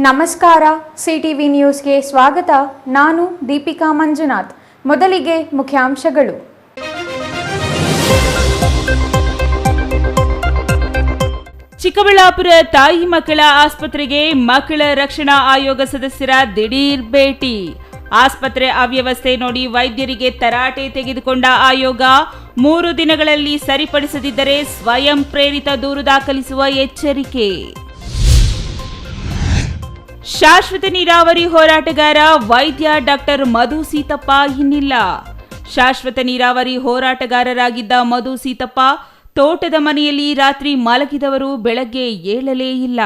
ನಮಸ್ಕಾರ, ಸಿಟಿವಿ ನ್ಯೂಸ್ಗೆ ಸ್ವಾಗತ. ನಾನು ದೀಪಿಕಾ ಮಂಜುನಾಥ್. ಮೊದಲಿಗೆ ಮುಖ್ಯಾಂಶಗಳು. ಚಿಕ್ಕಬಳ್ಳಾಪುರ ತಾಯಿ ಮಕ್ಕಳ ಆಸ್ಪತ್ರೆಗೆ ಮಕ್ಕಳ ರಕ್ಷಣಾ ಆಯೋಗ ಸದಸ್ಯರ ದಿಢೀರ್ ಭೇಟಿ. ಆಸ್ಪತ್ರೆ ಅವ್ಯವಸ್ಥೆ ನೋಡಿ ವೈದ್ಯರಿಗೆ ತರಾಟೆ ತೆಗೆದುಕೊಂಡ ಆಯೋಗ 3 ದಿನಗಳಲ್ಲಿ ಸರಿಪಡಿಸದಿದ್ದರೆ ಸ್ವಯಂ ಪ್ರೇರಿತ ದೂರು ದಾಖಲಿಸುವ ಎಚ್ಚರಿಕೆ. ಶಾಶ್ವತ ನೀರಾವರಿ ಹೋರಾಟಗಾರ ವೈದ್ಯ ಡಾಕ್ಟರ್ ಮಧು ಸೀತಪ್ಪ ಇನ್ನಿಲ್ಲ. ಶಾಶ್ವತ ನೀರಾವರಿ ಹೋರಾಟಗಾರರಾಗಿದ್ದ ಮಧು ಸೀತಪ್ಪ ತೋಟದ ಮನೆಯಲ್ಲಿ ರಾತ್ರಿ ಮಲಗಿದವರು ಬೆಳಗ್ಗೆ ಏಳಲೇ ಇಲ್ಲ.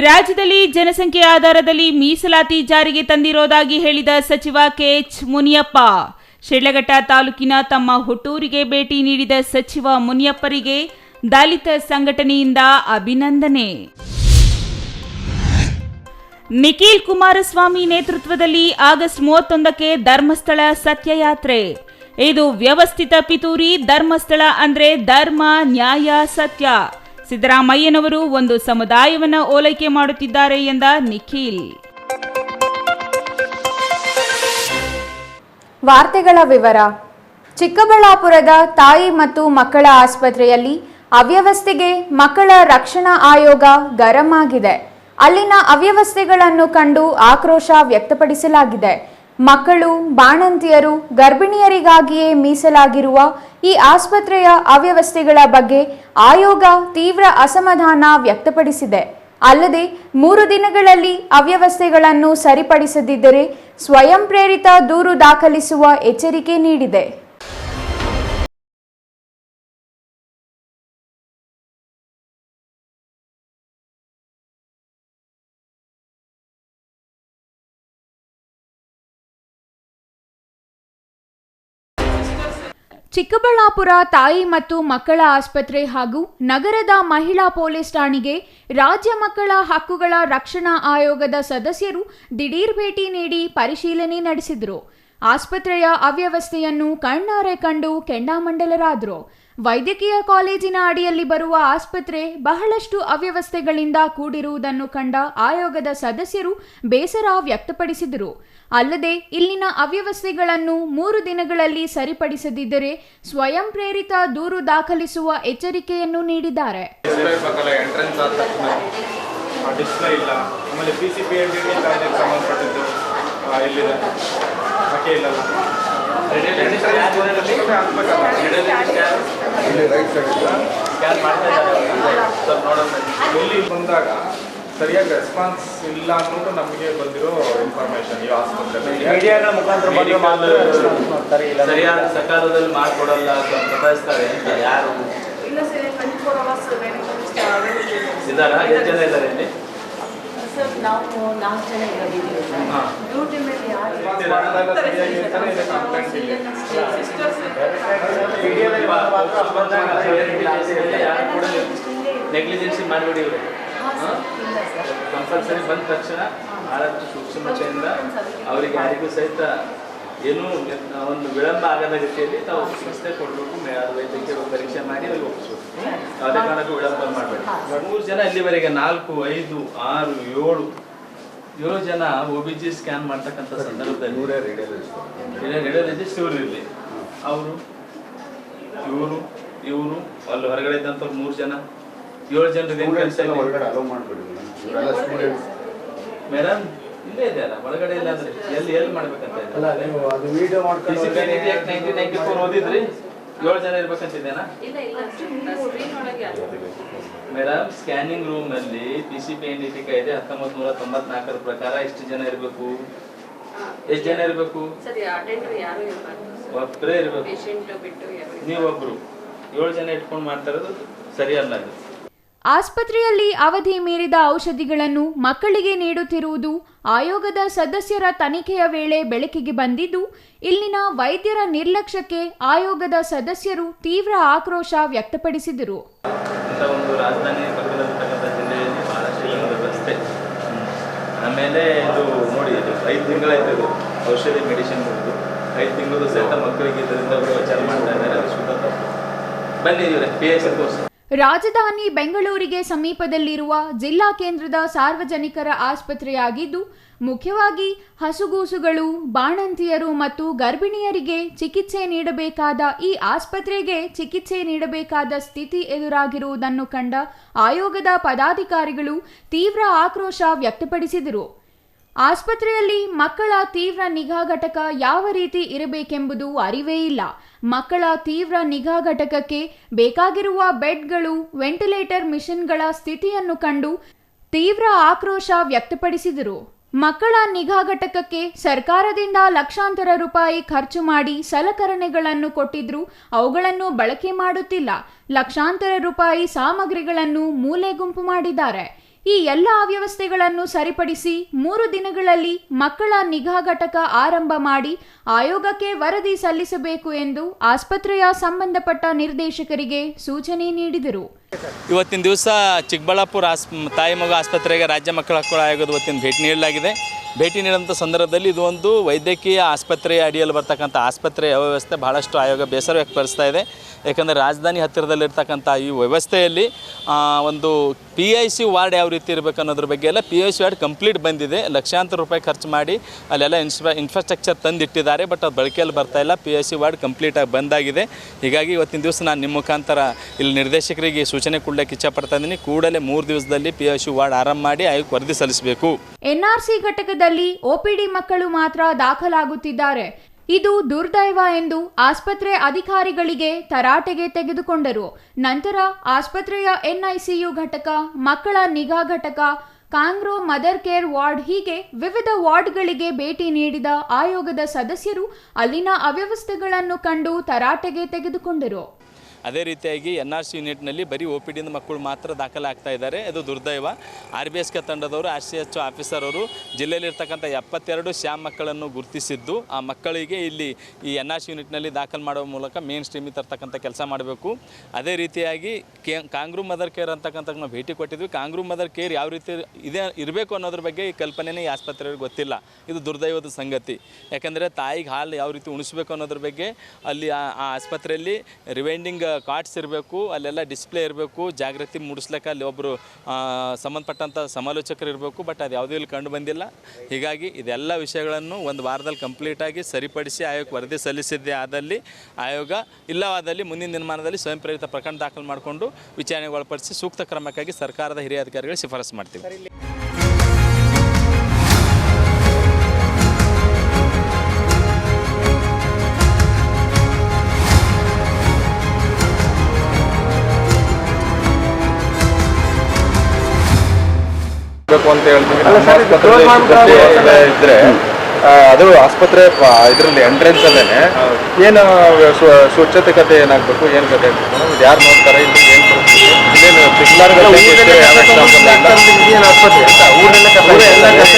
ರಾಜ್ಯದಲ್ಲಿ ಜನಸಂಖ್ಯೆ ಆಧಾರದಲ್ಲಿ ಮೀಸಲಾತಿ ಜಾರಿಗೆ ತಂದಿರೋದಾಗಿ ಹೇಳಿದ ಸಚಿವ ಕೆಎಚ್ ಮುನಿಯಪ್ಪ. ಶಿಡ್ಲಘಟ್ಟ ತಾಲೂಕಿನ ತಮ್ಮ ಹುಟ್ಟೂರಿಗೆ ಭೇಟಿ ನೀಡಿದ ಸಚಿವ ಮುನಿಯಪ್ಪರಿಗೆ ದಲಿತ ಸಂಘಟನೆಯಿಂದ ಅಭಿನಂದನೆ. ನಿಖಿಲ್ ಕುಮಾರಸ್ವಾಮಿ ನೇತೃತ್ವದಲ್ಲಿ ಆಗಸ್ಟ್ 31ಕ್ಕೆ ಧರ್ಮಸ್ಥಳ ಸತ್ಯಯಾತ್ರೆ. ಇದು ವ್ಯವಸ್ಥಿತ ಪಿತೂರಿ. ಧರ್ಮಸ್ಥಳ ಅಂದ್ರೆ ಧರ್ಮ, ನ್ಯಾಯ, ಸತ್ಯ. ಸಿದ್ದರಾಮಯ್ಯನವರು ಒಂದು ಸಮುದಾಯವನ್ನ ಓಲೈಕೆ ಮಾಡುತ್ತಿದ್ದಾರೆ ಎಂದ ನಿಖಿಲ್. ವಾರ್ತೆಗಳ ವಿವರ. ಚಿಕ್ಕಬಳ್ಳಾಪುರದ ತಾಯಿ ಮತ್ತು ಮಕ್ಕಳ ಆಸ್ಪತ್ರೆಯಲ್ಲಿ ಅವ್ಯವಸ್ಥೆಗೆ ಮಕ್ಕಳ ರಕ್ಷಣಾ ಆಯೋಗ ಗರಂ ಆಗಿದೆ. ಅಲ್ಲಿನ ಅವ್ಯವಸ್ಥೆಗಳನ್ನು ಕಂಡು ಆಕ್ರೋಶ ವ್ಯಕ್ತಪಡಿಸಲಾಗಿದೆ. ಮಕ್ಕಳು, ಬಾಣಂತಿಯರು, ಗರ್ಭಿಣಿಯರಿಗಾಗಿಯೇ ಮೀಸಲಾಗಿರುವ ಈ ಆಸ್ಪತ್ರೆಯ ಅವ್ಯವಸ್ಥೆಗಳ ಬಗ್ಗೆ ಆಯೋಗ ತೀವ್ರ ಅಸಮಾಧಾನ ವ್ಯಕ್ತಪಡಿಸಿದೆ. ಅಲ್ಲದೆ 3 ದಿನಗಳಲ್ಲಿ ಅವ್ಯವಸ್ಥೆಗಳನ್ನು ಸರಿಪಡಿಸದಿದ್ದರೆ ಸ್ವಯಂ ಪ್ರೇರಿತ ದೂರು ದಾಖಲಿಸುವ ಎಚ್ಚರಿಕೆ ನೀಡಿದೆ. ಚಿಕ್ಕಬಳ್ಳಾಪುರ ತಾಯಿ ಮತ್ತು ಮಕ್ಕಳ ಆಸ್ಪತ್ರೆ ಹಾಗೂ ನಗರದ ಮಹಿಳಾ ಪೊಲೀಸ್ ಠಾಣೆಗೆ ರಾಜ್ಯ ಮಕ್ಕಳ ಹಕ್ಕುಗಳ ರಕ್ಷಣಾ ಆಯೋಗದ ಸದಸ್ಯರು ದಿಢೀರ್ ಭೇಟಿ ನೀಡಿ ಪರಿಶೀಲನೆ ನಡೆಸಿದರು. ಆಸ್ಪತ್ರೆಯ ಅವ್ಯವಸ್ಥೆಯನ್ನು ಕಣ್ಣಾರೆ ಕಂಡು ಕೆಂಡಾಮಂಡಲರಾದರು. ವೈದ್ಯಕೀಯ ಕಾಲೇಜಿನ ಅಡಿಯಲ್ಲಿ ಬರುವ ಆಸ್ಪತ್ರೆ ಬಹಳಷ್ಟು ಅವ್ಯವಸ್ಥೆಗಳಿಂದ ಕೂಡಿರುವುದನ್ನು ಕಂಡ ಆಯೋಗದ ಸದಸ್ಯರು ಬೇಸರ ವ್ಯಕ್ತಪಡಿಸಿದರು. ಅಲ್ಲದೆ ಇಲ್ಲಿನ ಅವ್ಯವಸ್ಥೆಗಳನ್ನು 3 ದಿನಗಳಲ್ಲಿ ಸರಿಪಡಿಸದಿದ್ದರೆ ಸ್ವಯಂ ಪ್ರೇರಿತ ದೂರು ದಾಖಲಿಸುವ ಎಚ್ಚರಿಕೆಯನ್ನು ನೀಡಿದ್ದಾರೆ. ಬಂದಾಗ ಸರಿಯಾಗಿ ರೆಸ್ಪಾನ್ಸ್ ಇಲ್ಲ ಅನ್ನೋದು ನಮಗೆ ಬಂದಿರೋ ಇನ್ಫಾರ್ಮೇಶನ್. ಈ ಸರಿಯಾದ ಸಕಾಲದಲ್ಲಿ ಮಾಡಿಕೊಡಲ್ಲ ಬದಲಾಯಿಸ್ತಾರೆ ಅಂತ ಯಾರು ಇದ್ದಾರಾ? ಎಷ್ಟು ಜನ ಇದ್ದಾರೆ ಇಲ್ಲಿ? ನಾವು 4 ಜನ ಇರೋದಿದ್ದೀವಿ. ಡ್ಯೂಟಿ ಮೇಲೆ ನೆಗ್ಲಿಜೆನ್ಸಿ ಮಾಡಿಬಿಡಿ. ಇವರು ಕಂಪಲ್ಸರಿ ಬಂದ ತಕ್ಷಣ ಬಹಳಷ್ಟು ಸೂಕ್ಷ್ಮತೆಯಿಂದ ಅವರಿಗೆ ಯಾರಿಗೂ ಸಹಿತ ಏನೂ ಒಂದು ವಿಳಂಬ ಆಗದ ರೀತಿಯಲ್ಲಿ ತಾವು ಚಿಕಿತ್ಸೆ ಕೊಡಬೇಕು. ವೈದ್ಯಕೀಯ ಪರೀಕ್ಷೆ ಮಾಡಿ ಅವ್ರಿಗೆ ಒಪ್ಪಿಸ್ಬೇಕು. ಯಾವುದೇ ಕಾರಣಕ್ಕೂ ವಿಳಂಬ ಮಾಡಬೇಡಿ. 3 ಜನ ಇಲ್ಲಿವರೆಗೆ 4, 5, 6, 7 ಜನ OBG ಸ್ಕ್ಯಾನ್ ಮಾಡ್ತಕ್ಕಂಥ ಸಂದರ್ಭದಲ್ಲಿ ರೇಡಿಯಾಲಜಿಸ್ಟ್ ಇವರು ಇರಲಿ, ಅವರು ಇವರು ಅಲ್ಲಿ ಹೊರಗಡೆ ಇದ್ದಂಥವ್ರು 3 ಜನ, 7 ಜನರಿಗೆ ಮೇಡಮ್ ಇಲ್ಲೇ ಇದೆ ಅಲ್ಲ, ಒಳಗಡೆ ಇಲ್ಲ ಅಂದ್ರೆ ಎಲ್ಲಿ ಮಾಡ್ಬೇಕಂತ 1994 ಓದಿದ್ರಿ? 7 ಜನ ಇರ್ಬೇಕಂತಿದ್ದೇನಾ ಮೇಡಮ್? ಸ್ಕ್ಯಾನಿಂಗ್ ರೂಮ್ ನಲ್ಲಿ PCPNDT ಕಾಯ್ದೆ 1994 ಪ್ರಕಾರ ಎಷ್ಟು ಜನ ಇರಬೇಕು? ಎಷ್ಟು ಜನ ಇರಬೇಕು? ಒಬ್ಬರೇ ಇರಬೇಕು. ನೀವೊಬ್ರು 7 ಜನ ಇಟ್ಕೊಂಡು ಮಾಡ್ತಾ ಇರೋದು ಸರಿಯಲ್ಲ. ಅದು ಆಸ್ಪತ್ರೆಯಲ್ಲಿ ಅವಧಿ ಮೀರಿದ ಔಷಧಿಗಳನ್ನು ಮಕ್ಕಳಿಗೆ ನೀಡುತ್ತಿರುವುದು ಆಯೋಗದ ಸದಸ್ಯರ ತನಿಖೆಯ ವೇಳೆ ಬೆಳಕಿಗೆ ಬಂದಿದ್ದು, ಇಲ್ಲಿನ ವೈದ್ಯರ ನಿರ್ಲಕ್ಷ್ಯಕ್ಕೆ ಆಯೋಗದ ಸದಸ್ಯರು ತೀವ್ರ ಆಕ್ರೋಶ ವ್ಯಕ್ತಪಡಿಸಿದರು. ಒಂದು ರಾಜಧಾನಿ ಪಕ್ಕದಲ್ಲಿರ್ತಕ್ಕಂಥ ಜಿಲ್ಲೆಯಲ್ಲಿ ಬಹಳಷ್ಟು ವ್ಯವಸ್ಥೆ. ಆಮೇಲೆ ಇದು ನೋಡಿ, ಇದು 5 ತಿಂಗಳಾಯ್ತು. ಇದು ಔಷಧಿ ಮೆಡಿಸಿನ್ ಬರೋದು 5 ತಿಂಗಳು ಸಹಿತ ಮಕ್ಕಳಿಗೆ ಇದರಿಂದ ವಿಚಾರ ಮಾಡ್ತಾ ಇದ್ದಾರೆ. ಅದು ಶುದ್ಧ ತಪ್ಪು. ಬನ್ನಿ PH ಕೋರ್ಸ್ ರಾಜಧಾನಿ ಬೆಂಗಳೂರಿಗೆ ಸಮೀಪದಲ್ಲಿರುವ ಜಿಲ್ಲಾ ಕೇಂದ್ರದ ಸಾರ್ವಜನಿಕರ ಆಸ್ಪತ್ರೆಯಾಗಿದ್ದು ಮುಖ್ಯವಾಗಿ ಹಸುಗೂಸುಗಳು, ಬಾಣಂತಿಯರು ಮತ್ತು ಗರ್ಭಿಣಿಯರಿಗೆ ಚಿಕಿತ್ಸೆ ನೀಡಬೇಕಾದ ಈ ಆಸ್ಪತ್ರೆಗೆ ಚಿಕಿತ್ಸೆ ನೀಡಬೇಕಾದ ಸ್ಥಿತಿ ಎದುರಾಗಿರುವುದನ್ನು ಕಂಡ ಆಯೋಗದ ಪದಾಧಿಕಾರಿಗಳು ತೀವ್ರ ಆಕ್ರೋಶ ವ್ಯಕ್ತಪಡಿಸಿದರು. ಆಸ್ಪತ್ರೆಯಲ್ಲಿ ಮಕ್ಕಳ ತೀವ್ರ ನಿಗಾ ಘಟಕ ಯಾವ ರೀತಿ ಇರಬೇಕೆಂಬುದು ಅರಿವೇ ಇಲ್ಲ. ಮಕ್ಕಳ ತೀವ್ರ ನಿಗಾ ಘಟಕಕ್ಕೆ ಬೇಕಾಗಿರುವ ಬೆಡ್ಗಳು, ವೆಂಟಿಲೇಟರ್ ಮಿಷನ್ಗಳ ಸ್ಥಿತಿಯನ್ನು ಕಂಡು ತೀವ್ರ ಆಕ್ರೋಶ ವ್ಯಕ್ತಪಡಿಸಿದರು. ಮಕ್ಕಳ ನಿಗಾ ಘಟಕಕ್ಕೆ ಸರ್ಕಾರದಿಂದ ಲಕ್ಷಾಂತರ ರೂಪಾಯಿ ಖರ್ಚು ಮಾಡಿ ಸಲಕರಣೆಗಳನ್ನು ಕೊಟ್ಟಿದ್ರೂ ಅವುಗಳನ್ನು ಬಳಕೆ ಮಾಡುತ್ತಿಲ್ಲ. ಲಕ್ಷಾಂತರ ರೂಪಾಯಿ ಸಾಮಗ್ರಿಗಳನ್ನು ಮೂಲೆ ಗುಂಪು ಮಾಡಿದ್ದಾರೆ. ಈ ಎಲ್ಲ ಅವ್ಯವಸ್ಥೆಗಳನ್ನು ಸರಿಪಡಿಸಿ 3 ದಿನಗಳಲ್ಲಿ ಮಕ್ಕಳ ನಿಗಾ ಘಟಕ ಆರಂಭ ಮಾಡಿ ಆಯೋಗಕ್ಕೆ ವರದಿ ಸಲ್ಲಿಸಬೇಕು ಎಂದು ಆಸ್ಪತ್ರೆಯ ಸಂಬಂಧಪಟ್ಟ ನಿರ್ದೇಶಕರಿಗೆ ಸೂಚನೆ ನೀಡಿದರು. ಇವತ್ತಿನ ದಿವಸ ಚಿಕ್ಕಬಳ್ಳಾಪುರ ತಾಯಿ ಮಗು ಆಸ್ಪತ್ರೆಗೆ ರಾಜ್ಯ ಮಕ್ಕಳ ಹಕ್ಕುಗಳ ಆಯೋಗದ ವತಿಯಿಂದ ಭೇಟಿ ನೀಡಲಾಗಿದೆ. ಭೇಟಿ ನೀಡಿದಂಥ ಸಂದರ್ಭದಲ್ಲಿ ಇದು ಒಂದು ವೈದ್ಯಕೀಯ ಆಸ್ಪತ್ರೆಯ ಅಡಿಯಲ್ಲಿ ಬರ್ತಕ್ಕಂಥ ಆಸ್ಪತ್ರೆಯ ವ್ಯವಸ್ಥೆ ಭಾಳಷ್ಟು ಆಯೋಗ ಬೇಸರ ವ್ಯಕ್ತಪಡಿಸ್ತಾ ಇದೆ. ಯಾಕಂದರೆ ರಾಜಧಾನಿ ಹತ್ತಿರದಲ್ಲಿರ್ತಕ್ಕಂಥ ಈ ವ್ಯವಸ್ಥೆಯಲ್ಲಿ ಒಂದು PIC ವಾರ್ಡ್ ಯಾವ ರೀತಿ ಇರಬೇಕು ಅನ್ನೋದ್ರ ಬಗ್ಗೆ ಎಲ್ಲ PIC ವಾರ್ಡ್ ಕಂಪ್ಲೀಟ್ ಬಂದಿದೆ. ಲಕ್ಷಾಂತರ ರೂಪಾಯಿ ಖರ್ಚು ಮಾಡಿ ಅಲ್ಲೆಲ್ಲ ಇನ್ಫ್ರಾಸ್ಟ್ರಕ್ಚರ್ ತಂದಿಟ್ಟಿದ್ದಾರೆ. ಬಟ್ ಅದು ಬಳಕೆಯಲ್ಲಿ ಬರ್ತಾ ಇಲ್ಲ. PIC ವಾರ್ಡ್ ಕಂಪ್ಲೀಟಾಗಿ ಬಂದಾಗಿದೆ. ಹೀಗಾಗಿ ಇವತ್ತಿನ ದಿವಸ ನಾನು ನಿಮ್ಮ ಮುಖಾಂತರ ಇಲ್ಲಿ ನಿರ್ದೇಶಕರಿಗೆ ಸೂಚನೆ ಕೊಡಲಿಕ್ಕೆ ಇಚ್ಛಪಡ್ತಾ ಇದ್ದೀನಿ. ಕೂಡಲೇ 3 ದಿವಸದಲ್ಲಿ PIC ವಾರ್ಡ್ ಆರಂಭ ಮಾಡಿ ಆಯೋಗಕ್ಕೆ ವರದಿ ಸಲ್ಲಿಸಬೇಕು. NRC ಘಟಕದಲ್ಲಿ OPD ಮಕ್ಕಳು ಮಾತ್ರ ದಾಖಲಾಗುತ್ತಿದ್ದಾರೆ. ಇದು ದುರ್ದೈವ ಎಂದು ಆಸ್ಪತ್ರೆ ಅಧಿಕಾರಿಗಳಿಗೆ ತರಾಟೆಗೆ ತೆಗೆದುಕೊಂಡರು. ನಂತರ ಆಸ್ಪತ್ರೆಯ NICU ಘಟಕ, ಮಕ್ಕಳ ನಿಗಾ ಘಟಕ, ಕಾಂಗ್ರೋ ಮದರ್ ಕೇರ್ ವಾರ್ಡ್ ಹೀಗೆ ವಿವಿಧ ವಾರ್ಡ್ಗಳಿಗೆ ಭೇಟಿ ನೀಡಿದ ಆಯೋಗದ ಸದಸ್ಯರು ಅಲ್ಲಿನ ಅವ್ಯವಸ್ಥೆಗಳನ್ನು ಕಂಡು ತರಾಟೆಗೆ ತೆಗೆದುಕೊಂಡರು. ಅದೇ ರೀತಿಯಾಗಿ NRC ಯೂನಿಟ್ನಲ್ಲಿ ಬರೀ OPD ಮಕ್ಕಳು ಮಾತ್ರ ದಾಖಲಾಗ್ತಾ ಇದ್ದಾರೆ. ಅದು ದುರ್ದೈವ. RBSK ತಂಡದವರು RCHO ಆಫೀಸರ್ ಅವರು ಜಿಲ್ಲೆಯಲ್ಲಿರ್ತಕ್ಕಂಥ 72 ಶ್ಯಾಮ್ ಮಕ್ಕಳನ್ನು ಗುರುತಿಸಿದ್ದು ಆ ಮಕ್ಕಳಿಗೆ ಇಲ್ಲಿ ಈ NRC ಯೂನಿಟ್ನಲ್ಲಿ ದಾಖಲು ಮಾಡುವ ಮೂಲಕ ಮೇನ್ ಸ್ಟ್ರೀಮಿಗೆ ತರ್ತಕ್ಕಂಥ ಕೆಲಸ ಮಾಡಬೇಕು. ಅದೇ ರೀತಿಯಾಗಿ ಕಾಂಗ್ರೂ ಮದರ್ ಕೇರ್ ಅಂತಕ್ಕಂಥ ನಾವು ಭೇಟಿ ಕೊಟ್ಟಿದ್ವಿ. ಕಾಂಗ್ರೂ ಮದರ್ ಕೇರ್ ಯಾವ ರೀತಿ ಇದೆ ಇರಬೇಕು ಅನ್ನೋದ್ರ ಬಗ್ಗೆ ಈ ಕಲ್ಪನೆನೇ ಈ ಆಸ್ಪತ್ರೆಯವ್ರಿಗೆ ಗೊತ್ತಿಲ್ಲ. ಇದು ದುರ್ದೈವದ ಸಂಗತಿ. ಯಾಕಂದರೆ ತಾಯಿಗೆ ಹಾಲು ಯಾವ ರೀತಿ ಉಣಿಸ್ಬೇಕು ಅನ್ನೋದ್ರ ಬಗ್ಗೆ ಅಲ್ಲಿ ಆ ಆಸ್ಪತ್ರೆಯಲ್ಲಿ ರಿವೈಂಡಿಂಗ್ ಕಾರ್ಡ್ಸ್ ಇರಬೇಕು, ಅಲ್ಲೆಲ್ಲ ಡಿಸ್ಪ್ಲೇ ಇರಬೇಕು, ಜಾಗೃತಿ ಮೂಡಿಸ್ಲಿಕ್ಕೆ ಅಲ್ಲಿ ಒಬ್ಬರು ಸಂಬಂಧಪಟ್ಟಂಥ ಸಮಾಲೋಚಕರು ಇರಬೇಕು. ಬಟ್ ಅದು ಯಾವುದೂ ಇಲ್ಲಿ ಕಂಡು ಬಂದಿಲ್ಲ. ಹೀಗಾಗಿ ಇದೆಲ್ಲ ವಿಷಯಗಳನ್ನು ಒಂದು ವಾರದಲ್ಲಿ ಕಂಪ್ಲೀಟಾಗಿ ಸರಿಪಡಿಸಿ ಆಯೋಗಕ್ಕೆ ವರದಿ ಸಲ್ಲಿಸಿದ್ದೇ ಆದಲ್ಲಿ ಆಯೋಗ ಇಲ್ಲವಾದಲ್ಲಿ ಮುಂದಿನ ದಿನಮಾನದಲ್ಲಿ ಸ್ವಯಂ ಪ್ರೇರಿತ ಪ್ರಕರಣ ದಾಖಲು ಮಾಡಿಕೊಂಡು ವಿಚಾರಣೆಗೆ ಒಳಪಡಿಸಿ ಸೂಕ್ತ ಕ್ರಮಕ್ಕಾಗಿ ಸರ್ಕಾರದ ಹಿರಿಯ ಅಧಿಕಾರಿಗಳಿಗೆ ಶಿಫಾರಸು ಮಾಡ್ತೀವಿ. ಅಂತ ಹೇಳ್ತೀವಿ. ಇದ್ರೆ ಅದು ಆಸ್ಪತ್ರೆ ಇದರಲ್ಲಿ ಎಂಟ್ರೆನ್ಸ್ ಅಲ್ಲೇನೆ ಏನು ಸ್ವಚ್ಛತೆ ಕತೆ ಏನಾಗಬೇಕು, ಏನು ಕತೆ ಆಗ್ಬೇಕು, ಯಾರು ನೋಡ್ತಾರೆ, ಇಲ್ಲಿ ಏನು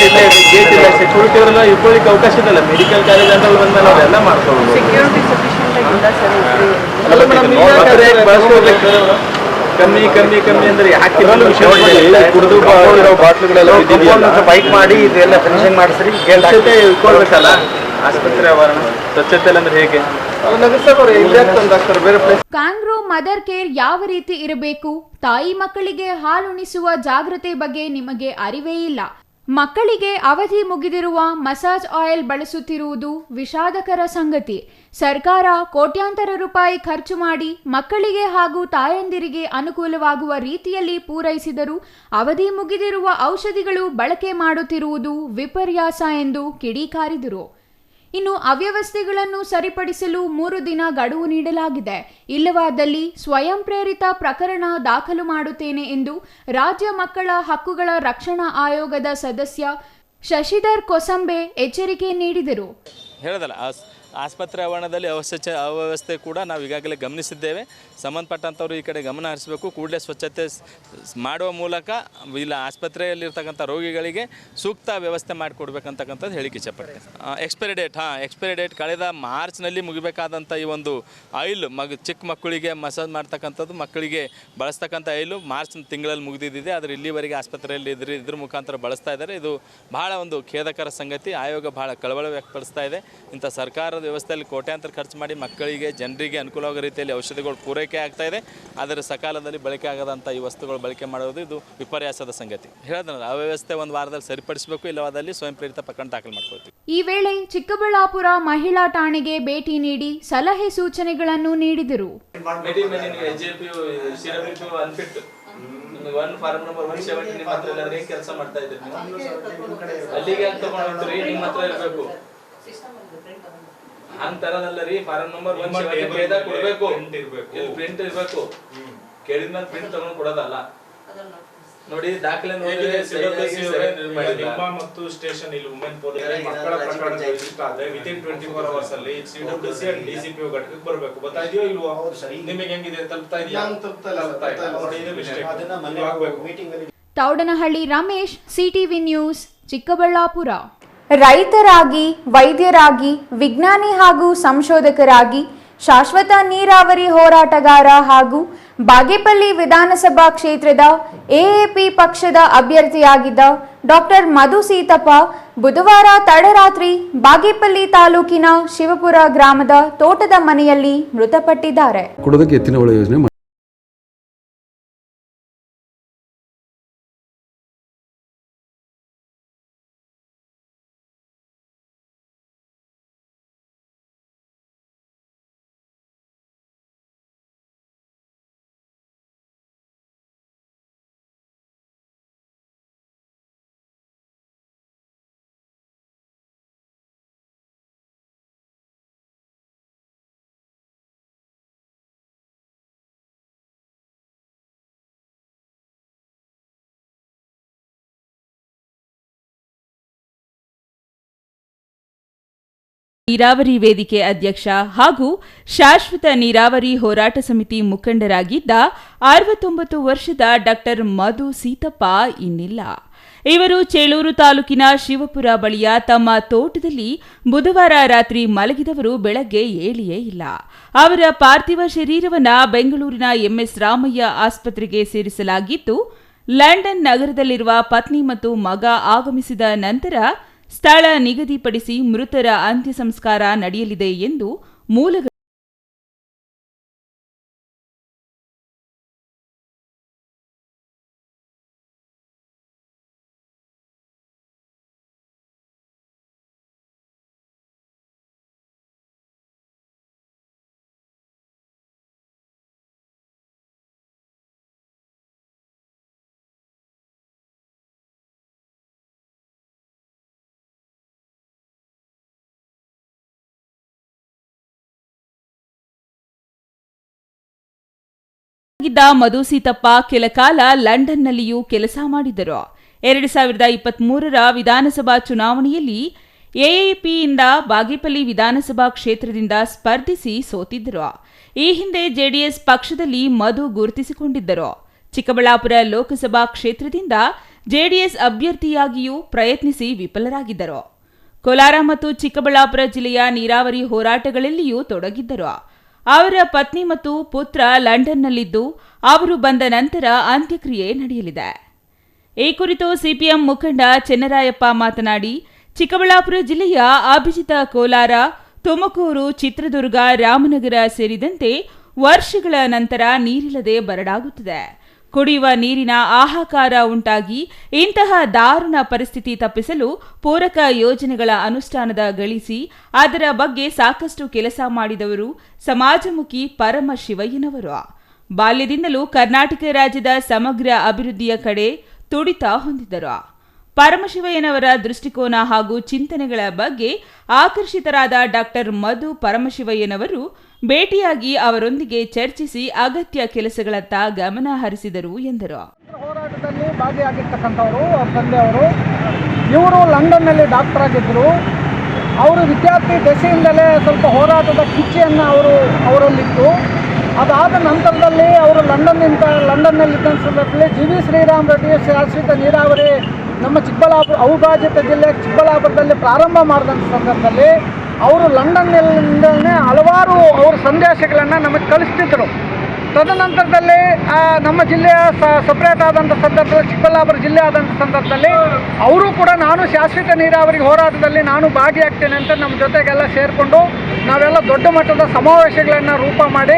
ಇಲ್ಲೇನು ಸೆಕ್ಯೂರಿಟಿ ಅವರೆಲ್ಲ ಇಟ್ಕೊಳ್ಳಿಕ್ಕೆ ಅವಕಾಶ ಇದೆಲ್ಲ. ಮೆಡಿಕಲ್ ಕಾಲೇಜ್ ಅಂತ ಬಂದ್ಮೇಲೆ ಅವರೆಲ್ಲ ಮಾಡ್ಕೊಳ್ಳೋದು. ಸೆಕ್ಯೂರಿಟಿ ಸಫಿಷಿಯೆಂಟ್ ಆಗಿಲ್ಲ ಸರ್. ಕಮ್ಮಿ ಅಂದ್ರೆ ಯಾಕೆ ಕುಡಿದು ಬಾಟ್ಲುಗಳೆಲ್ಲ ಬೈಕ್ ಮಾಡಿ ಇದೆಲ್ಲ ಫಿನಿಶಿಂಗ್ ಮಾಡಿಸ್ರಿ. ಸ್ವಚ್ಛತೆ ಇಟ್ಕೊಳ್ಬೇಕಲ್ಲ ಆಸ್ಪತ್ರೆ ಆವರಣ. ಸ್ವಚ್ಛತೆ ಅಂದ್ರೆ ಹೇಗೆ ಕಾಂಗ್ರೋ ಮದರ್ ಕೇರ್ ಯಾವ ರೀತಿ ಇರಬೇಕು, ತಾಯಿ ಮಕ್ಕಳಿಗೆ ಹಾಲುಣಿಸುವ ಜಾಗೃತಿ ಬಗ್ಗೆ ನಿಮಗೆ ಅರಿವೇ ಇಲ್ಲ. ಮಕ್ಕಳಿಗೆ ಅವಧಿ ಮುಗಿದಿರುವ ಮಸಾಜ್ ಆಯಿಲ್ ಬಳಸುತ್ತಿರುವುದು ವಿಷಾದಕರ ಸಂಗತಿ. ಸರ್ಕಾರ ಕೋಟ್ಯಾಂತರ ರೂಪಾಯಿ ಖರ್ಚು ಮಾಡಿ ಮಕ್ಕಳಿಗೆ ಹಾಗೂ ತಾಯಂದಿರಿಗೆ ಅನುಕೂಲವಾಗುವ ರೀತಿಯಲ್ಲಿ ಪೂರೈಸಿದರೂ ಅವಧಿ ಮುಗಿದಿರುವ ಔಷಧಿಗಳು ಬಳಕೆ ಮಾಡುತ್ತಿರುವುದು ವಿಪರ್ಯಾಸ ಎಂದು ಕಿಡಿಕಾರಿದರು. ಇನ್ನು ಅವ್ಯವಸ್ಥೆಗಳನ್ನು ಸರಿಪಡಿಸಲು 3 ದಿನ ಗಡುವು ನೀಡಲಾಗಿದೆ. ಇಲ್ಲವಾದಲ್ಲಿ ಸ್ವಯಂ ಪ್ರೇರಿತ ಪ್ರಕರಣ ದಾಖಲು ಮಾಡುತ್ತೇನೆ ಎಂದು ರಾಜ್ಯ ಮಕ್ಕಳ ಹಕ್ಕುಗಳ ರಕ್ಷಣಾ ಆಯೋಗದ ಸದಸ್ಯ ಶಶಿಧರ್ ಕೊಸಂಬೆ ಎಚ್ಚರಿಕೆ ನೀಡಿದರು. ಹೇಳದಲ್ಲ ಆಸ್ಪತ್ರೆ ಆವರಣದಲ್ಲಿ ಅವ್ಯವಸ್ಥೆ ಕೂಡ ನಾವು ಈಗಾಗಲೇ ಗಮನಿಸಿದ್ದೇವೆ. ಸಂಬಂಧಪಟ್ಟಂಥವ್ರು ಈ ಕಡೆ ಗಮನ ಹರಿಸಬೇಕು. ಕೂಡಲೇ ಸ್ವಚ್ಛತೆ ಮಾಡುವ ಮೂಲಕ ಇಲ್ಲ ಆಸ್ಪತ್ರೆಯಲ್ಲಿರ್ತಕ್ಕಂಥ ರೋಗಿಗಳಿಗೆ ಸೂಕ್ತ ವ್ಯವಸ್ಥೆ ಮಾಡಿಕೊಡ್ಬೇಕಂತಕ್ಕಂಥದ್ದು ಹೇಳಿಕೆ ಇಚ್ಛೆಪಡ್ತೇನೆ. ಎಕ್ಸ್ಪೈರಿ ಡೇಟ್ ಕಳೆದ ಮಾರ್ಚ್ನಲ್ಲಿ ಮುಗಿಬೇಕಾದಂಥ ಈ ಒಂದು ಆಯಿಲ್ ಚಿಕ್ಕ ಮಕ್ಕಳಿಗೆ ಮಸಾಜ್ ಮಾಡ್ತಕ್ಕಂಥದ್ದು ಮಕ್ಕಳಿಗೆ ಬಳಸ್ತಕ್ಕಂಥ ಆಯಿಲು ಮಾರ್ಚ್ ತಿಂಗಳಲ್ಲಿ ಮುಗಿದಿದೆ. ಆದರೆ ಇಲ್ಲಿವರೆಗೆ ಆಸ್ಪತ್ರೆಯಲ್ಲಿ ಇದ್ರ ಮುಖಾಂತರ ಬಳಸ್ತಾ ಇದ್ದಾರೆ. ಇದು ಬಹಳ ಒಂದು ಖೇದಕರ ಸಂಗತಿ. ಆಯೋಗ ಬಹಳ ಕಳವಳ ವ್ಯಕ್ತಪಡಿಸ್ತಾ ಇದೆ. ಇಂಥ ಸರ್ಕಾರ ಸರ್ಕಾರದ ವ್ಯವಸ್ಥೆಯಲ್ಲಿ ಕೋಟ್ಯಾಂತರ ಖರ್ಚು ಮಾಡಿ ಮಕ್ಕಳಿಗೆ ಜನರಿಗೆ ಅನುಕೂಲವಾಗೋ ರೀತಿಯಲ್ಲಿ ಔಷಧಿಗಳು ಪೂರೈಕೆ ಆಗ್ತಾ ಇದೆ. ಆದರೆ ಸಕಾಲದಲ್ಲಿ ಬಳಕೆ ಆಗದಂಥ ಈ ವಸ್ತುಗಳು ಬಳಕೆ ಮಾಡೋದು ಇದು ವಿಪರ್ಯಾಸದ ಸಂಗತಿ. ಹೇಳಿದ್ನಲ್ಲ, ಅವ್ಯವಸ್ಥೆ ಒಂದು ವಾರದಲ್ಲಿ ಸರಿಪಡಿಸಬೇಕು, ಇಲ್ಲವಾದಲ್ಲಿ ಸ್ವಯಂ ಪ್ರೇರಿತ ಪ್ರಕರಣ ದಾಖಲು ಮಾಡ್ಕೊಳ್ತೀವಿ. ಈ ವೇಳೆ ಚಿಕ್ಕಬಳ್ಳಾಪುರ ಮಹಿಳಾ ಠಾಣೆಗೆ ಭೇಟಿ ನೀಡಿ ಸಲಹೆ ಸೂಚನೆಗಳನ್ನು ನೀಡಿದರು. ಫಾರ್ಮ್ ನಂಬರ್ 170 ನಿಮ್ಮ ಹತ್ರ ಇಲ್ಲದ್ರೆ ಏನ್ ಕೆಲಸ ಮಾಡ್ತಾ ಇದ್ದೀರಿ ನೀವು? ಅಲ್ಲಿಗೆ ಅಂತ ತಗೊಂಡ್ರಿ, ನಿಮ್ಮ ಹತ್ರ ಇರಬೇಕು. ಹಂಗ್ ತರದಲ್ಲರಿ, ಫಾರ್ಮ್ ನಂಬರ್ 170 ಕೇಳಿದಾಗ ಕೊಡ್ಬೇಕು, ಇಲ್ಲಿ ಪ್ರಿಂಟ್ ಇರಬೇಕು. ಕೇಳಿದ್ಮೇಲೆ ಪ್ರಿಂಟ್ ತಗೊಂಡು ಕೊಡೋದಲ್ಲ. ನೋಡಿ ದಾಖಲೆ ನೋಡಿದ್ರೆ ನಿಮ್ಮ ಮತ್ತು ಸ್ಟೇಷನ್ ಇಲ್ಲಿ ವುಮೆನ್ ಪೊಲೀಸ್ ಮಕ್ಕಳ ಪ್ರಕರಣ ರಿಜಿಸ್ಟರ್ ಆದ್ರೆ ವಿತಿನ್ 24 ಅವರ್ಸ್ ಅಲ್ಲಿ CWC ಅಂಡ್ DCPO ಘಟಕಕ್ಕೆ ಬರಬೇಕು. ಬರ್ತಾ ಇದೆಯೋ ಇಲ್ವೋ? ನಿಮಗೆ ಹೆಂಗಿದೆ? ತಲುಪ್ತಾ ಇದೆಯಾ? ನೋಡಿ, ಇದು ಮಿಸ್ಟೇಕ್. ಅದನ್ನ ಆಗಬೇಕು. ಮೀಟಿಂಗ್ ಅಲ್ಲಿ ತೌಡನಹಳ್ಳಿ ರಮೇಶ್, ಸಿಟಿವಿ ನ್ಯೂಸ್, ಚಿಕ್ಕಬಳ್ಳಾಪುರ. ರೈತರಾಗಿ, ವೈದ್ಯರಾಗಿ, ವಿಜ್ಞಾನಿ ಹಾಗೂ ಸಂಶೋಧಕರಾಗಿ, ಶಾಶ್ವತ ನೀರಾವರಿ ಹೋರಾಟಗಾರ ಹಾಗೂ ಬಾಗೇಪಲ್ಲಿ ವಿಧಾನಸಭಾ ಕ್ಷೇತ್ರದ ಎಎಪಿ ಪಕ್ಷದ ಅಭ್ಯರ್ಥಿಯಾಗಿದ್ದ ಡಾಕ್ಟರ್ ಮಧು ಸೀತಪ್ಪ ಬುಧವಾರ ತಡರಾತ್ರಿ ಬಾಗೇಪಲ್ಲಿ ತಾಲೂಕಿನ ಶಿವಪುರ ಗ್ರಾಮದ ತೋಟದ ಮನೆಯಲ್ಲಿ ಮೃತಪಟ್ಟಿದ್ದಾರೆ. ಕೊಡೋದಕ್ಕೆ ಎತ್ತಿನ ಹೊಳೆ ಯೋಜನೆ ನೀರಾವರಿ ವೇದಿಕೆ ಅಧ್ಯಕ್ಷ ಹಾಗೂ ಶಾಶ್ವತ ನೀರಾವರಿ ಹೋರಾಟ ಸಮಿತಿ ಮುಖಂಡರಾಗಿದ್ದ 69 ವರ್ಷದ ಡಾಕ್ಟರ್ ಮಧು ಸೀತಪ್ಪ ಇನ್ನಿಲ್ಲ. ಇವರು ಚೇಳೂರು ತಾಲೂಕಿನ ಶಿವಪುರ ಬಳಿಯ ತಮ್ಮ ತೋಟದಲ್ಲಿ ಬುಧವಾರ ರಾತ್ರಿ ಮಲಗಿದವರು ಬೆಳಗ್ಗೆ ಏಳಿಯೇ ಇಲ್ಲ. ಅವರ ಪಾರ್ಥಿವ ಶರೀರವನ್ನು ಬೆಂಗಳೂರಿನ ಎಂಎಸ್ ರಾಮಯ್ಯ ಆಸ್ಪತ್ರೆಗೆ ಸೇರಿಸಲಾಗಿದ್ದು, ಲಂಡನ್ ನಗರದಲ್ಲಿರುವ ಪತ್ನಿ ಮತ್ತು ಮಗ ಆಗಮಿಸಿದ ನಂತರ ಸ್ಥಳ ನಿಗದಿಪಡಿಸಿ ಮೃತರ ಅಂತ್ಯ ಸಂಸ್ಕಾರ ನಡೆಯಲಿದೆ ಎಂದು ಮೂಲಗಳು ಮಧು ಸೀತಪ್ಪ ಕೆಲಕಾಲ ಲಂಡನ್ನಲ್ಲಿಯೂ ಕೆಲಸ ಮಾಡಿದರು. 2023ರ ವಿಧಾನಸಭಾ ಚುನಾವಣೆಯಲ್ಲಿ ಎಎಪಿಯಿಂದ ಬಾಗೇಪಲ್ಲಿ ವಿಧಾನಸಭಾ ಕ್ಷೇತ್ರದಿಂದ ಸ್ಪರ್ಧಿಸಿ ಸೋತಿದ್ದರು. ಈ ಹಿಂದೆ ಜೆಡಿಎಸ್ ಪಕ್ಷದಲ್ಲಿ ಮಧು ಗುರುತಿಸಿಕೊಂಡಿದ್ದರು. ಚಿಕ್ಕಬಳ್ಳಾಪುರ ಲೋಕಸಭಾ ಕ್ಷೇತ್ರದಿಂದ ಜೆಡಿಎಸ್ ಅಭ್ಯರ್ಥಿಯಾಗಿಯೂ ಪ್ರಯತ್ನಿಸಿ ವಿಫಲರಾಗಿದ್ದರು. ಕೋಲಾರ ಮತ್ತು ಚಿಕ್ಕಬಳ್ಳಾಪುರ ಜಿಲ್ಲೆಯ ನೀರಾವರಿ ಹೋರಾಟಗಳಲ್ಲಿಯೂ ತೊಡಗಿದ್ದರು. ಅವರ ಪತ್ನಿ ಮತ್ತು ಪುತ್ರ ಲಂಡನ್ನಲ್ಲಿದ್ದು, ಅವರು ಬಂದ ನಂತರ ಅಂತ್ಯಕ್ರಿಯೆ ನಡೆಯಲಿದೆ. ಈ ಕುರಿತು ಸಿಪಿಎಂ ಮುಖಂಡ ಚೆನ್ನರಾಯಪ್ಪ ಮಾತನಾಡಿ, ಚಿಕ್ಕಬಳ್ಳಾಪುರ ಜಿಲ್ಲೆಯ ಅಭಿಜಿತ ಕೋಲಾರ, ತುಮಕೂರು, ಚಿತ್ರದುರ್ಗ, ರಾಮನಗರ ಸೇರಿದಂತೆ ವರ್ಷಗಳ ನಂತರ ನೀರಿಲ್ಲದೆ ಬರಡಾಗುತ್ತಿದೆ. ಕುಡಿಯುವ ನೀರಿನ ಹಾಹಾಕಾರ ಉಂಟಾಗಿ ಇಂತಹ ದಾರುಣ ಪರಿಸ್ಥಿತಿ ತಪ್ಪಿಸಲು ಪೂರಕ ಯೋಜನೆಗಳ ಅನುಷ್ಠಾನಗೊಳಿಸಿ ಅದರ ಬಗ್ಗೆ ಸಾಕಷ್ಟು ಕೆಲಸ ಮಾಡಿದವರು ಸಮಾಜಮುಖಿ ಪರಮಶಿವಯ್ಯನವರು. ಬಾಲ್ಯದಿಂದಲೂ ಕರ್ನಾಟಕ ರಾಜ್ಯದ ಸಮಗ್ರ ಅಭಿವೃದ್ಧಿಯ ಕಡೆ ತುಡಿತ ಹೊಂದಿದ್ದರು. ಪರಮಶಿವಯ್ಯನವರ ದೃಷ್ಟಿಕೋನ ಹಾಗೂ ಚಿಂತನೆಗಳ ಬಗ್ಗೆ ಆಕರ್ಷಿತರಾದ ಡಾಕ್ಟರ್ ಮಧು ಪರಮಶಿವಯ್ಯನವರು ಭೇಟಿಯಾಗಿ ಅವರೊಂದಿಗೆ ಚರ್ಚಿಸಿ ಅಗತ್ಯ ಕೆಲಸಗಳತ್ತ ಗಮನ ಹರಿಸಿದರು ಎಂದರು. ಹೋರಾಟದಲ್ಲಿ ಭಾಗಿಯಾಗಿರ್ತಕ್ಕಂಥವರು ಅವ್ರ ತಂದೆಯವರು, ಇವರು ಲಂಡನ್ನಲ್ಲಿ ಡಾಕ್ಟರ್ ಆಗಿದ್ದರು. ಅವರು ವಿದ್ಯಾರ್ಥಿ ದೆಸೆಯಿಂದಲೇ ಸ್ವಲ್ಪ ಹೋರಾಟದ ಕಿಚ್ಚೆಯನ್ನು ಅವರಲ್ಲಿತ್ತು. ಅದಾದ ನಂತರದಲ್ಲಿ ಅವರು ಲಂಡನ್ನಲ್ಲಿದ್ದ ಸಂದರ್ಭದಲ್ಲಿ GV ಶ್ರೀರಾಮ್ ರೆಡ್ಡಿ ಶಾಶ್ವತ ನೀರಾವರಿ ನಮ್ಮ ಚಿಕ್ಕಬಳ್ಳಾಪುರ ಅವಿಭಾಜಿತ ಜಿಲ್ಲೆ ಚಿಕ್ಕಬಳ್ಳಾಪುರದಲ್ಲಿ ಪ್ರಾರಂಭ ಮಾಡಿದಂಥ ಸಂದರ್ಭದಲ್ಲಿ ಅವರು ಲಂಡನ್ನಿಂದಲೇ ಹಲವಾರು ಅವರು ಸಂದೇಶಗಳನ್ನು ನಮಗೆ ಕಳಿಸ್ತಿದ್ರು. ತದನಂತರದಲ್ಲಿ ನಮ್ಮ ಜಿಲ್ಲೆಯ ಸಪ್ರೇಟ್ ಆದಂಥ ಸಂದರ್ಭದಲ್ಲಿ, ಚಿಕ್ಕಬಳ್ಳಾಪುರ ಜಿಲ್ಲೆ ಆದಂಥ ಸಂದರ್ಭದಲ್ಲಿ ಅವರು ಕೂಡ ನಾನು ಶಾಶ್ವತ ನೀರಾವರಿ ಹೋರಾಟದಲ್ಲಿ ನಾನು ಭಾಗಿಯಾಗ್ತೇನೆ ಅಂತ ನಮ್ಮ ಜೊತೆಗೆಲ್ಲ ಸೇರಿಕೊಂಡು ನಾವೆಲ್ಲ ದೊಡ್ಡ ಮಟ್ಟದ ಸಮಾವೇಶಗಳನ್ನು ರೂಪ ಮಾಡಿ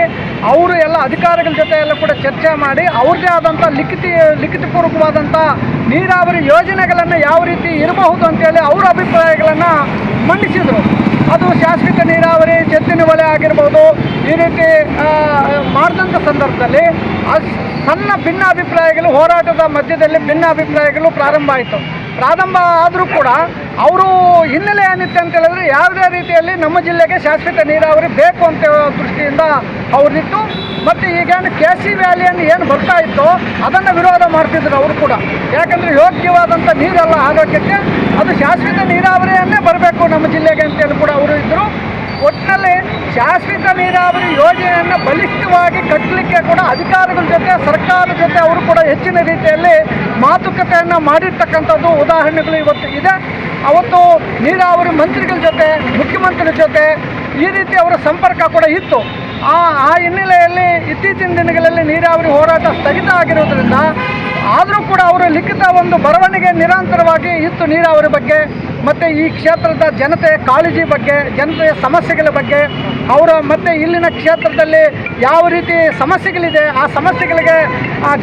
ಅವರು ಎಲ್ಲ ಅಧಿಕಾರಿಗಳ ಜೊತೆ ಎಲ್ಲ ಕೂಡ ಚರ್ಚೆ ಮಾಡಿ ಅವ್ರದ್ದೇ ಆದಂಥ ಲಿಖಿತಪೂರ್ವಕವಾದಂಥ ನೀರಾವರಿ ಯೋಜನೆಗಳನ್ನು ಯಾವ ರೀತಿ ಇರಬಹುದು ಅಂತೇಳಿ ಅವರ ಅಭಿಪ್ರಾಯಗಳನ್ನು ಮಂಡಿಸಿದರು. ಅದು ಶಾಶ್ವತ ನೀರಾವರಿ, ಚೆತ್ತಿನ ಹೊಳೆ ಆಗಿರ್ಬೋದು, ಈ ರೀತಿ ಮಾಡಿದಂಥ ಸಂದರ್ಭದಲ್ಲಿ ಸಣ್ಣ ಭಿನ್ನಾಭಿಪ್ರಾಯಗಳು, ಹೋರಾಟದ ಮಧ್ಯದಲ್ಲಿ ಭಿನ್ನಾಭಿಪ್ರಾಯಗಳು ಪ್ರಾರಂಭ ಆದರೂ ಕೂಡ ಅವರು ಹಿನ್ನೆಲೆ ಏನಿತ್ತು ಅಂತ ಹೇಳಿದ್ರೆ ಯಾವುದೇ ರೀತಿಯಲ್ಲಿ ನಮ್ಮ ಜಿಲ್ಲೆಗೆ ಶಾಶ್ವತ ನೀರಾವರಿ ಬೇಕು ಅಂತ ದೃಷ್ಟಿಯಿಂದ ಅವ್ರದಿತ್ತು. ಮತ್ತು ಈಗೇನು KC ವ್ಯಾಲಿಯನ್ನು ಏನು ಬರ್ತಾ ಇತ್ತೋ ಅದನ್ನು ವಿರೋಧ ಮಾಡ್ತಿದ್ರು ಅವರು ಕೂಡ. ಯಾಕಂದರೆ ಯೋಗ್ಯವಾದಂಥ ನೀರೆಲ್ಲ ಆಗೋಕ್ಕೆ ಅದು ಶಾಶ್ವತ ನೀರಾವರಿಯನ್ನೇ ಬರಬೇಕು ನಮ್ಮ ಜಿಲ್ಲೆಗೆ ಅಂತೇಳಿ ಕೂಡ ಅವರು ಇದ್ದರು. ಒಟ್ಟಿನಲ್ಲಿ ಶಾಶ್ವತ ನೀರಾವರಿ ಯೋಜನೆಯನ್ನು ಬಲಿಷ್ಠವಾಗಿ ಕಟ್ಟಲಿಕ್ಕೆ ಕೂಡ ಅಧಿಕಾರಿಗಳ ಜೊತೆ, ಸರ್ಕಾರದ ಜೊತೆ ಅವರು ಕೂಡ ಹೆಚ್ಚಿನ ರೀತಿಯಲ್ಲಿ ಮಾತುಕತೆಯನ್ನು ಮಾಡಿರ್ತಕ್ಕಂಥದ್ದು ಉದಾಹರಣೆಗಳು ಇವತ್ತು ಇದೆ. ಅವತ್ತು ನೀರಾವರಿ ಮಂತ್ರಿಗಳ ಜೊತೆ, ಮುಖ್ಯಮಂತ್ರಿಗಳ ಜೊತೆ ಈ ರೀತಿ ಅವರ ಸಂಪರ್ಕ ಕೂಡ ಇತ್ತು. ಆ ಹಿನ್ನೆಲೆಯಲ್ಲಿ ಇತ್ತೀಚಿನ ದಿನಗಳಲ್ಲಿ ನೀರಾವರಿ ಹೋರಾಟ ಸ್ಥಗಿತ ಆಗಿರೋದ್ರಿಂದ ಆದರೂ ಕೂಡ ಅವರು ಲಿಖಿತ ಒಂದು ಬರವಣಿಗೆ ನಿರಂತರವಾಗಿ ಇತ್ತು ನೀರಾವರಿ ಬಗ್ಗೆ, ಮತ್ತು ಈ ಕ್ಷೇತ್ರದ ಜನತೆಯ ಕಾಳಜಿ ಬಗ್ಗೆ, ಜನತೆಯ ಸಮಸ್ಯೆಗಳ ಬಗ್ಗೆ, ಅವರ ಮತ್ತು ಇಲ್ಲಿನ ಕ್ಷೇತ್ರದಲ್ಲಿ ಯಾವ ರೀತಿ ಸಮಸ್ಯೆಗಳಿದೆ, ಆ ಸಮಸ್ಯೆಗಳಿಗೆ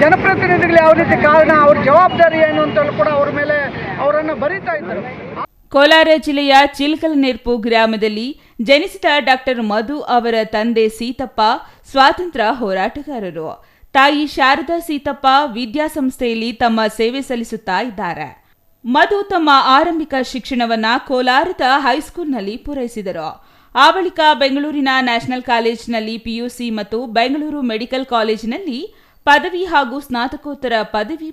ಜನಪ್ರತಿನಿಧಿಗಳು ಯಾವ ರೀತಿ ಕಾರಣ, ಅವ್ರ ಜವಾಬ್ದಾರಿ ಏನು ಅಂತಲೂ ಕೂಡ ಅವ್ರ ಮೇಲೆ ಅವರನ್ನು ಬರೀತಾ ಇದ್ದರು. ಕೋಲಾರ ಜಿಲ್ಲೆಯ ಚಿಲ್ಕಲನೆರ್ಪು ಗ್ರಾಮದಲ್ಲಿ ಜನಿಸಿದ ಡಾಕ್ಟರ್ ಮಧು ಅವರ ತಂದೆ ಸೀತಪ್ಪ ಸ್ವಾತಂತ್ರ್ಯ ಹೋರಾಟಗಾರರು. ತಾಯಿ ಶಾರದಾ ಸೀತಪ್ಪ ವಿದ್ಯಾಸಂಸ್ಥೆಯಲ್ಲಿ ತಮ್ಮ ಸೇವೆ ಸಲ್ಲಿಸುತ್ತಾ ಇದ್ದಾರೆ. ಮಧು ತಮ್ಮ ಆರಂಭಿಕ ಶಿಕ್ಷಣವನ್ನ ಕೋಲಾರದ ಹೈಸ್ಕೂಲ್ನಲ್ಲಿ ಪೂರೈಸಿದರು. ಆ ಬಳಿಕ ಬೆಂಗಳೂರಿನ ನ್ಯಾಷನಲ್ ಕಾಲೇಜಿನಲ್ಲಿ PUC ಮತ್ತು ಬೆಂಗಳೂರು ಮೆಡಿಕಲ್ ಕಾಲೇಜಿನಲ್ಲಿ ಪದವಿ ಹಾಗೂ ಸ್ನಾತಕೋತ್ತರ ಪದವಿ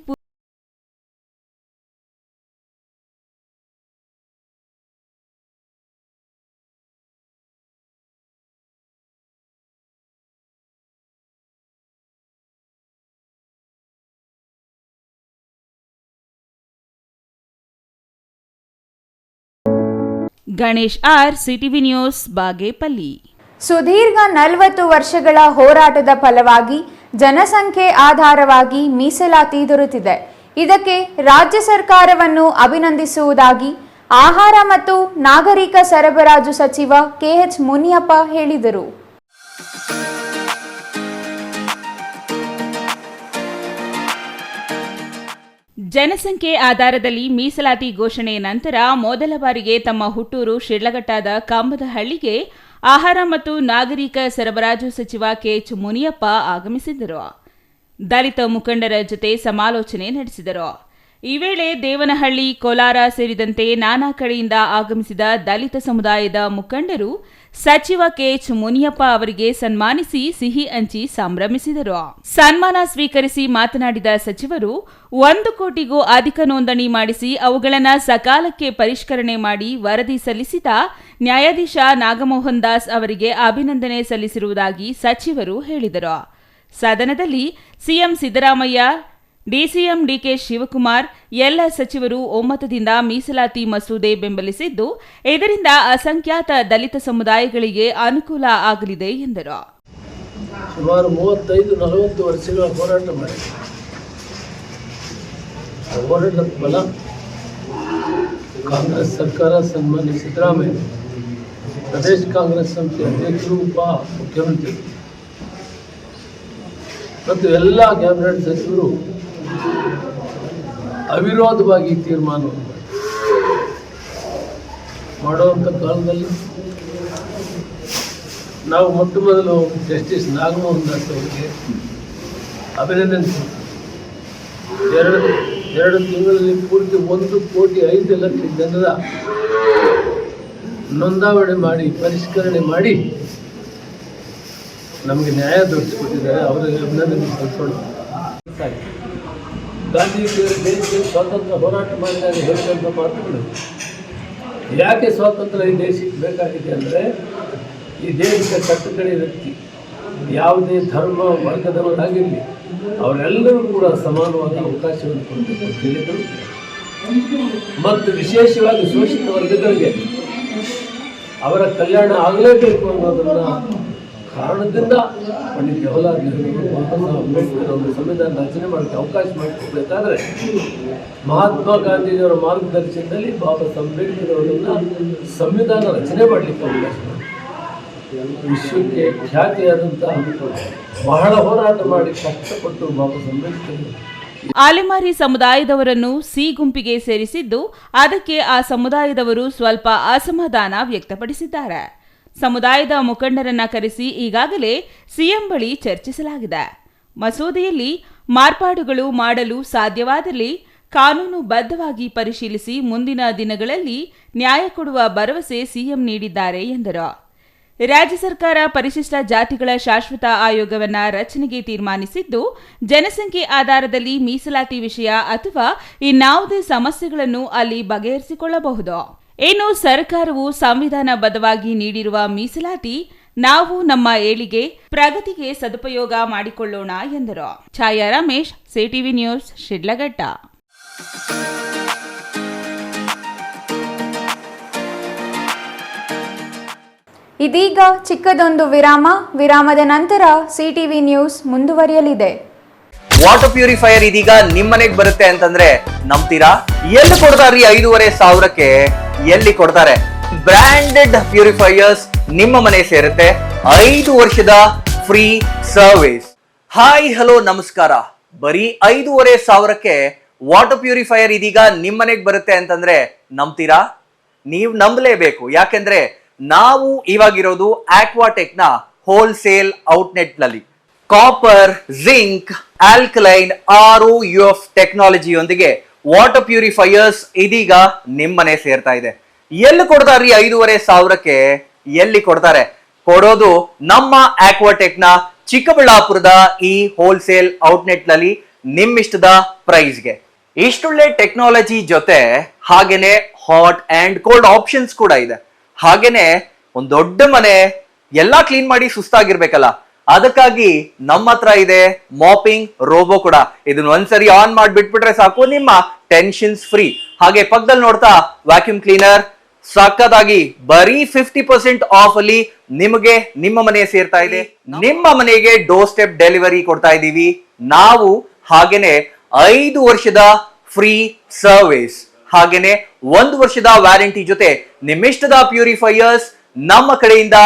Ganesh R, CTV news, Bagepalli. ಸುದೀರ್ಘ 40 ವರ್ಷಗಳ ಹೋರಾಟದ ಫಲವಾಗಿ ಜನಸಂಖ್ಯೆ ಆಧಾರವಾಗಿ ಮೀಸಲಾತಿ ದೊರೆತಿದೆ. ಇದಕ್ಕೆ ರಾಜ್ಯ ಸರ್ಕಾರವನ್ನು ಅಭಿನಂದಿಸುವುದಾಗಿ ಆಹಾರ ಮತ್ತು ನಾಗರಿಕ ಸರಬರಾಜು ಸಚಿವ KH ಮುನಿಯಪ್ಪ ಹೇಳಿದರು. ಜನಸಂಖ್ಯೆ ಆಧಾರದಲ್ಲಿ ಮೀಸಲಾತಿ ಘೋಷಣೆಯ ನಂತರ ಮೊದಲ ಬಾರಿಗೆ ತಮ್ಮ ಹುಟ್ಟೂರು ಶಿಡ್ಲಘಟ್ಟದ ಕಂಬದಹಳ್ಳಿಗೆ ಆಹಾರ ಮತ್ತು ನಾಗರಿಕ ಸರಬರಾಜು ಸಚಿವ KH ಮುನಿಯಪ್ಪ ಆಗಮಿಸಿದ್ದರು. ದಲಿತ ಮುಖಂಡರ ಜೊತೆ ಸಮಾಲೋಚನೆ ನಡೆಸಿದರು. ಈ ವೇಳೆ ದೇವನಹಳ್ಳಿ, ಕೋಲಾರ ಸೇರಿದಂತೆ ನಾನಾ ಕಡೆಯಿಂದ ಆಗಮಿಸಿದ ದಲಿತ ಸಮುದಾಯದ ಮುಖಂಡರು ಸಚಿವ KH ಮುನಿಯಪ್ಪ ಅವರಿಗೆ ಸನ್ಮಾನಿಸಿ ಸಿಹಿ ಹಂಚಿ ಸಂಭ್ರಮಿಸಿದರು. ಸನ್ಮಾನ ಸ್ವೀಕರಿಸಿ ಮಾತನಾಡಿದ ಸಚಿವರು 1 ಕೋಟಿಗೂ ಅಧಿಕ ನೋಂದಣಿ ಮಾಡಿಸಿ ಅವುಗಳನ್ನು ಸಕಾಲಕ್ಕೆ ಪರಿಷ್ಕರಣೆ ಮಾಡಿ ವರದಿ ಸಲ್ಲಿಸಿದ ನ್ಯಾಯಾಧೀಶ ನಾಗಮೋಹನ್ ದಾಸ್ ಅವರಿಗೆ ಅಭಿನಂದನೆ ಸಲ್ಲಿಸಿರುವುದಾಗಿ ಸಚಿವರು ಹೇಳಿದರು. ಸದನದಲ್ಲಿ CM Siddaramaiah, DCM DK Shivakumar ಎಲ್ಲ ಸಚಿವರು ಒಮ್ಮತದಿಂದ ಮೀಸಲಾತಿ ಮಸೂದೆ ಬೆಂಬಲಿಸಿದ್ದು, ಇದರಿಂದ ಅಸಂಖ್ಯಾತ ದಲಿತ ಸಮುದಾಯಗಳಿಗೆ ಅನುಕೂಲ ಆಗಲಿದೆ ಎಂದರು. ಸುಮಾರು 35-40 ವರ್ಷಗಳ ಹೋರಾಟ ಮಾಡಿ ಹೋರಾಟದ ಫಲ ಕಾಂಗ್ರೆಸ್ ಸರ್ಕಾರ, ಸನ್ಮಾನ್ಯ ಸಿದ್ದರಾಮಯ್ಯ ಪ್ರದೇಶ ಕಾಂಗ್ರೆಸ್ ಸಮಿತಿ ಅಧ್ಯಕ್ಷರು, ಉಪ ಮುಖ್ಯಮಂತ್ರಿ ಮತ್ತು ಎಲ್ಲ ಕ್ಯಾಬಿನೆಟ್ ಸಚಿವರು ಅವಿರೋಧವಾಗಿ ತೀರ್ಮಾನವನ್ನು ಮಾಡುವಂಥ ಕಾಲದಲ್ಲಿ ನಾವು ಮೊಟ್ಟ ಮೊದಲು ಜಸ್ಟಿಸ್ ನಾಗಮೋಹನ್ ದಾಸ್ ಅವರಿಗೆ ಅಭಿನಂದನೆ. 2 ತಿಂಗಳಲ್ಲಿ ಪೂರ್ತಿ 1,05,00,000 ಜನರ ನೋಂದಾವಣೆ ಮಾಡಿ ಪರಿಷ್ಕರಣೆ ಮಾಡಿ ನಮಗೆ ನ್ಯಾಯ ದೊರಕಿಸಿಕೊಟ್ಟಿದ್ದಾರೆ. ಅವರಿಗೆ ಅಭಿನಂದನೆ ಸಲ್ಲಿಸೋಣ. ಗಾಂಧೀಜಿಯವರು ದೇಶಕ್ಕೆ ಸ್ವಾತಂತ್ರ್ಯ ಹೋರಾಟ ಮಾಡಿದಾಗ ಹೇಳಿದಂಥ ಮಾತುಗಳು, ಯಾಕೆ ಸ್ವಾತಂತ್ರ್ಯ ಈ ದೇಶಕ್ಕೆ ಬೇಕಾಗಿದೆ ಅಂದರೆ, ಈ ದೇಶದ ಕಟ್ಟಕಡೆ ವ್ಯಕ್ತಿ ಯಾವುದೇ ಧರ್ಮ ವರ್ಗದವರಾಗಿರಲಿ ಅವರೆಲ್ಲರೂ ಕೂಡ ಸಮಾನವಾದ ಅವಕಾಶವನ್ನು ಕೊಡಬೇಕು ಅಂತ ಹೇಳಿದರು. ಮತ್ತು ವಿಶೇಷವಾಗಿ ಶೋಷಿತ ವರ್ಗಗಳಿಗೆ ಅವರ ಕಲ್ಯಾಣ ಆಗಲೇಬೇಕು ಅನ್ನೋದನ್ನ ಕಾರಣದಿಂದ ಪಂಡಿತ್ ಜವಾಹರ್ಲಾಲ್ ನೆಹರು ಬಾಬಾ ಸಾಹೇಬ್ ಅಂಬೇಡ್ಕರ್ ಅವರು ಸಂವಿಧಾನ ರಚನೆ ಮಾಡೋಕ್ಕೆ ಅವಕಾಶ ಮಾಡಿಕೊಡ್ಬೇಕಾದ್ರೆ ಮಹಾತ್ಮ ಗಾಂಧೀಜಿಯವರ ಮಾರ್ಗದರ್ಶನದಲ್ಲಿ ಬಾಬಾ ಸಾಹೇಬ್ ಅಂಬೇಡ್ಕರ್ ಅವರನ್ನ ಸಂವಿಧಾನ ರಚನೆ ಮಾಡಲಿಕ್ಕೆ ಅವಕಾಶ ಮಾಡಿ ವಿಶ್ವಕ್ಕೆ ಖ್ಯಾತಿಯಾದಂಥ ಬಹಳ ಹೋರಾಟ ಮಾಡಿ ಕಷ್ಟಪಟ್ಟು ಬಾಬಾ ಸಾಹೇಬ್ ಅಂಬೇಡ್ಕರ್ ಆಲೆಮಾರಿ ಸಮುದಾಯದವರನ್ನು ಸಿ ಗುಂಪಿಗೆ ಸೇರಿಸಿದ್ದು, ಅದಕ್ಕೆ ಆ ಸಮುದಾಯದವರು ಸ್ವಲ್ಪ ಅಸಮಾಧಾನ ವ್ಯಕ್ತಪಡಿಸಿದ್ದಾರೆ. ಸಮುದಾಯದ ಮುಖಂಡರನ್ನ ಕರೆಸಿ ಈಗಾಗಲೇ ಸಿಎಂ ಬಳಿ ಚರ್ಚಿಸಲಾಗಿದೆ. ಮಸೂದೆಯಲ್ಲಿ ಮಾರ್ಪಾಡುಗಳು ಮಾಡಲು ಸಾಧ್ಯವಾದಲ್ಲಿ ಕಾನೂನುಬದ್ಧವಾಗಿ ಪರಿಶೀಲಿಸಿ ಮುಂದಿನ ದಿನಗಳಲ್ಲಿ ನ್ಯಾಯ ಕೊಡುವ ಭರವಸೆ ಸಿಎಂ ನೀಡಿದ್ದಾರೆ ಎಂದರು. ರಾಜ್ಯ ಸರ್ಕಾರ ಪರಿಶಿಷ್ಟ ಜಾತಿಗಳ ಶಾಶ್ವತ ಆಯೋಗವನ್ನ ರಚನೆಗೆ ತೀರ್ಮಾನಿಸಿದ್ದು, ಜನಸಂಖ್ಯೆ ಆಧಾರದಲ್ಲಿ ಮೀಸಲಾತಿ ವಿಷಯ ಅಥವಾ ಇನ್ನಾವುದೇ ಸಮಸ್ಯೆಗಳನ್ನು ಅಲ್ಲಿ ಬಗೆಹರಿಸಿಕೊಳ್ಳಬಹುದು. ಇನ್ನು ಸರ್ಕಾರವು ಸಂವಿಧಾನಬದ್ಧವಾಗಿ ನೀಡಿರುವ ಮೀಸಲಾತಿ ನಾವು ನಮ್ಮ ಏಳಿಗೆ ಪ್ರಗತಿಗೆ ಸದುಪಯೋಗ ಮಾಡಿಕೊಳ್ಳೋಣ ಎಂದರು. ಛಾಯಾ ರಮೇಶ್, ಸಿಟಿವಿ ನ್ಯೂಸ್, ಶಿಡ್ಲಘಟ್ಟ. ಇದೀಗ ಚಿಕ್ಕದೊಂದು ವಿರಾಮದ ನಂತರ ಸಿಟಿವಿ ನ್ಯೂಸ್ ಮುಂದುವರಿಯಲಿದೆ. ವಾಟರ್ ಪ್ಯೂರಿಫೈಯರ್ ಇದೀಗ ನಿಮ್ಮನೆಗೆ ಬರುತ್ತೆ ಅಂತಂದ್ರೆ ನಂಬ್ತೀರಾ? ಎಲ್ಲಿ ಕೊಡ್ತಾರ್ರಿ 5,500ಕ್ಕೆ? ಎಲ್ಲಿ ಕೊಡ್ತಾರೆ? ಬ್ರಾಂಡೆಡ್ ಪ್ಯೂರಿಫೈಯರ್ಸ್ ನಿಮ್ಮ ಮನೆ ಸೇರುತ್ತೆ. 5 ವರ್ಷದ ಫ್ರೀ ಸರ್ವಿಸ್. ಹಾಯ್ ಹಲೋ ನಮಸ್ಕಾರ. ಬರೀ 5,500ಕ್ಕೆ ವಾಟರ್ ಪ್ಯೂರಿಫೈಯರ್ ಇದೀಗ ನಿಮ್ಮನೆಗೆ ಬರುತ್ತೆ ಅಂತಂದ್ರೆ ನಂಬ್ತೀರಾ? ನೀವು ನಂಬಲೇಬೇಕು. ಯಾಕೆಂದ್ರೆ ನಾವು ಇವಾಗಿರೋದು ಆಕ್ವಾಟೆಕ್ ನ ಹೋಲ್ಸೇಲ್ ಔಟ್ಲೆಟ್ ನಲ್ಲಿ ಕಾಪರ್, ಜಿಂಕ್, ಆಲ್ಕಲೈನ್, ROUF ಟೆಕ್ನಾಲಜಿಯೊಂದಿಗೆ ವಾಟರ್ ಪ್ಯೂರಿಫೈಯರ್ಸ್ ಇದೀಗ ನಿಮ್ಮನೆ ಸೇರ್ತಾ ಇದೆ. ಎಲ್ಲಿ ಕೊಡ್ತಾರ್ರಿ 5,500ಕ್ಕೆ? ಎಲ್ಲಿ ಕೊಡ್ತಾರೆ? ಕೊಡೋದು ನಮ್ಮ ಆಕ್ವಾಟೆಕ್ ನ ಚಿಕ್ಕಬಳ್ಳಾಪುರದ ಈ ಹೋಲ್ಸೇಲ್ ಔಟ್ಲೆಟ್ ನಲ್ಲಿ ನಿಮ್ಮಿಷ್ಟದ ಪ್ರೈಸ್ಗೆ. ಇಷ್ಟೊಳ್ಳೆ ಟೆಕ್ನಾಲಜಿ ಜೊತೆ ಹಾಗೇನೆ ಹಾಟ್ ಅಂಡ್ ಕೋಲ್ಡ್ ಆಪ್ಷನ್ಸ್ ಕೂಡ ಇದೆ. ಹಾಗೇನೆ ಒಂದ್ ದೊಡ್ಡ ಮನೆ ಎಲ್ಲಾ ಕ್ಲೀನ್ ಮಾಡಿ ಸುಸ್ತಾಗಿರ್ಬೇಕಲ್ಲ, ಅದಕ್ಕಾಗಿ ನಮ್ಮ ಹತ್ರ ಇದೆ ಮಾಪಿಂಗ್ ರೋಬೋ ಕೂಡ. ಇದನ್ನ ಒಂದ್ಸರಿ ಆನ್ ಮಾಡಿ ಬಿಟ್ಬಿಟ್ರೆ ಸಾಕು, ನಿಮ್ಮ ಟೆನ್ಷನ್ಸ್ ಫ್ರೀ. ಹಾಗೆ ಪಕ್ಕದಲ್ಲಿ ನೋಡ್ತಾ ವ್ಯಾಕ್ಯೂಮ್ ಕ್ಲೀನರ್ ಸಕ್ಕತ್ತಾಗಿ ಬರೀ 50% ಆಫ್ ಅಲ್ಲಿ ನಿಮಗೆ ನಿಮ್ಮ ಮನೆ ಸೇರ್ತಾ ಇದೆ. ನಿಮ್ಮ ಮನೆಗೆ ಡೋರ್ ಸ್ಟೆಪ್ ಡೆಲಿವರಿ ಕೊಡ್ತಾ ಇದೀವಿ ನಾವು. ಹಾಗೇನೆ 5 ವರ್ಷದ ಫ್ರೀ ಸರ್ವಿಸ್, ಹಾಗೇನೆ 1 ವರ್ಷದ ವ್ಯಾರಂಟಿ ಜೊತೆ ನಿಮ್ಮಿಷ್ಟದ ಪ್ಯೂರಿಫೈಯರ್ಸ್ ನಮ್ಮ ಕಡೆಯಿಂದ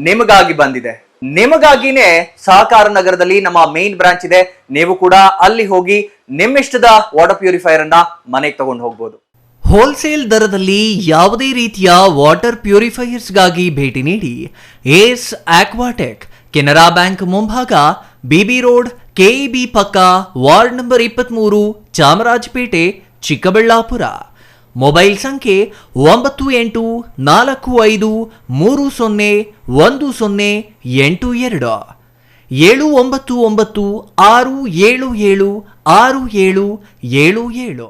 ನಿಮಗಾಗಿ ಬಂದಿದೆ. ನಿಮಗಾಗಿನೇ ಸಹಕಾರ ನಗರದಲ್ಲಿ ನಮ್ಮ ಮೇನ್ ಬ್ರಾಂಚ್ ಇದೆ. ನೀವು ಕೂಡ ಅಲ್ಲಿ ಹೋಗಿ ನಿಮ್ಮಿಷ್ಟದ ವಾಟರ್ ಪ್ಯೂರಿಫೈಯರ್ ಅನ್ನ ಮನೆಗೆ ತಗೊಂಡು ಹೋಗ್ಬೋದು. ಹೋಲ್ಸೇಲ್ ದರದಲ್ಲಿ ಯಾವುದೇ ರೀತಿಯ ವಾಟರ್ ಪ್ಯೂರಿಫೈಯರ್ಸ್ಗಾಗಿ ಭೇಟಿ ನೀಡಿ. ಏಸ್ ಆಕ್ವಾಟೆಕ್, ಕೆನರಾ ಬ್ಯಾಂಕ್ ಮುಂಭಾಗ, ಬಿಬಿ ರೋಡ್, KEB ಪಕ್ಕ, ward number 23, Chamarajpet, Chikkaballapur. Mobile ಸಂಖ್ಯೆ 9845301082 79967767767.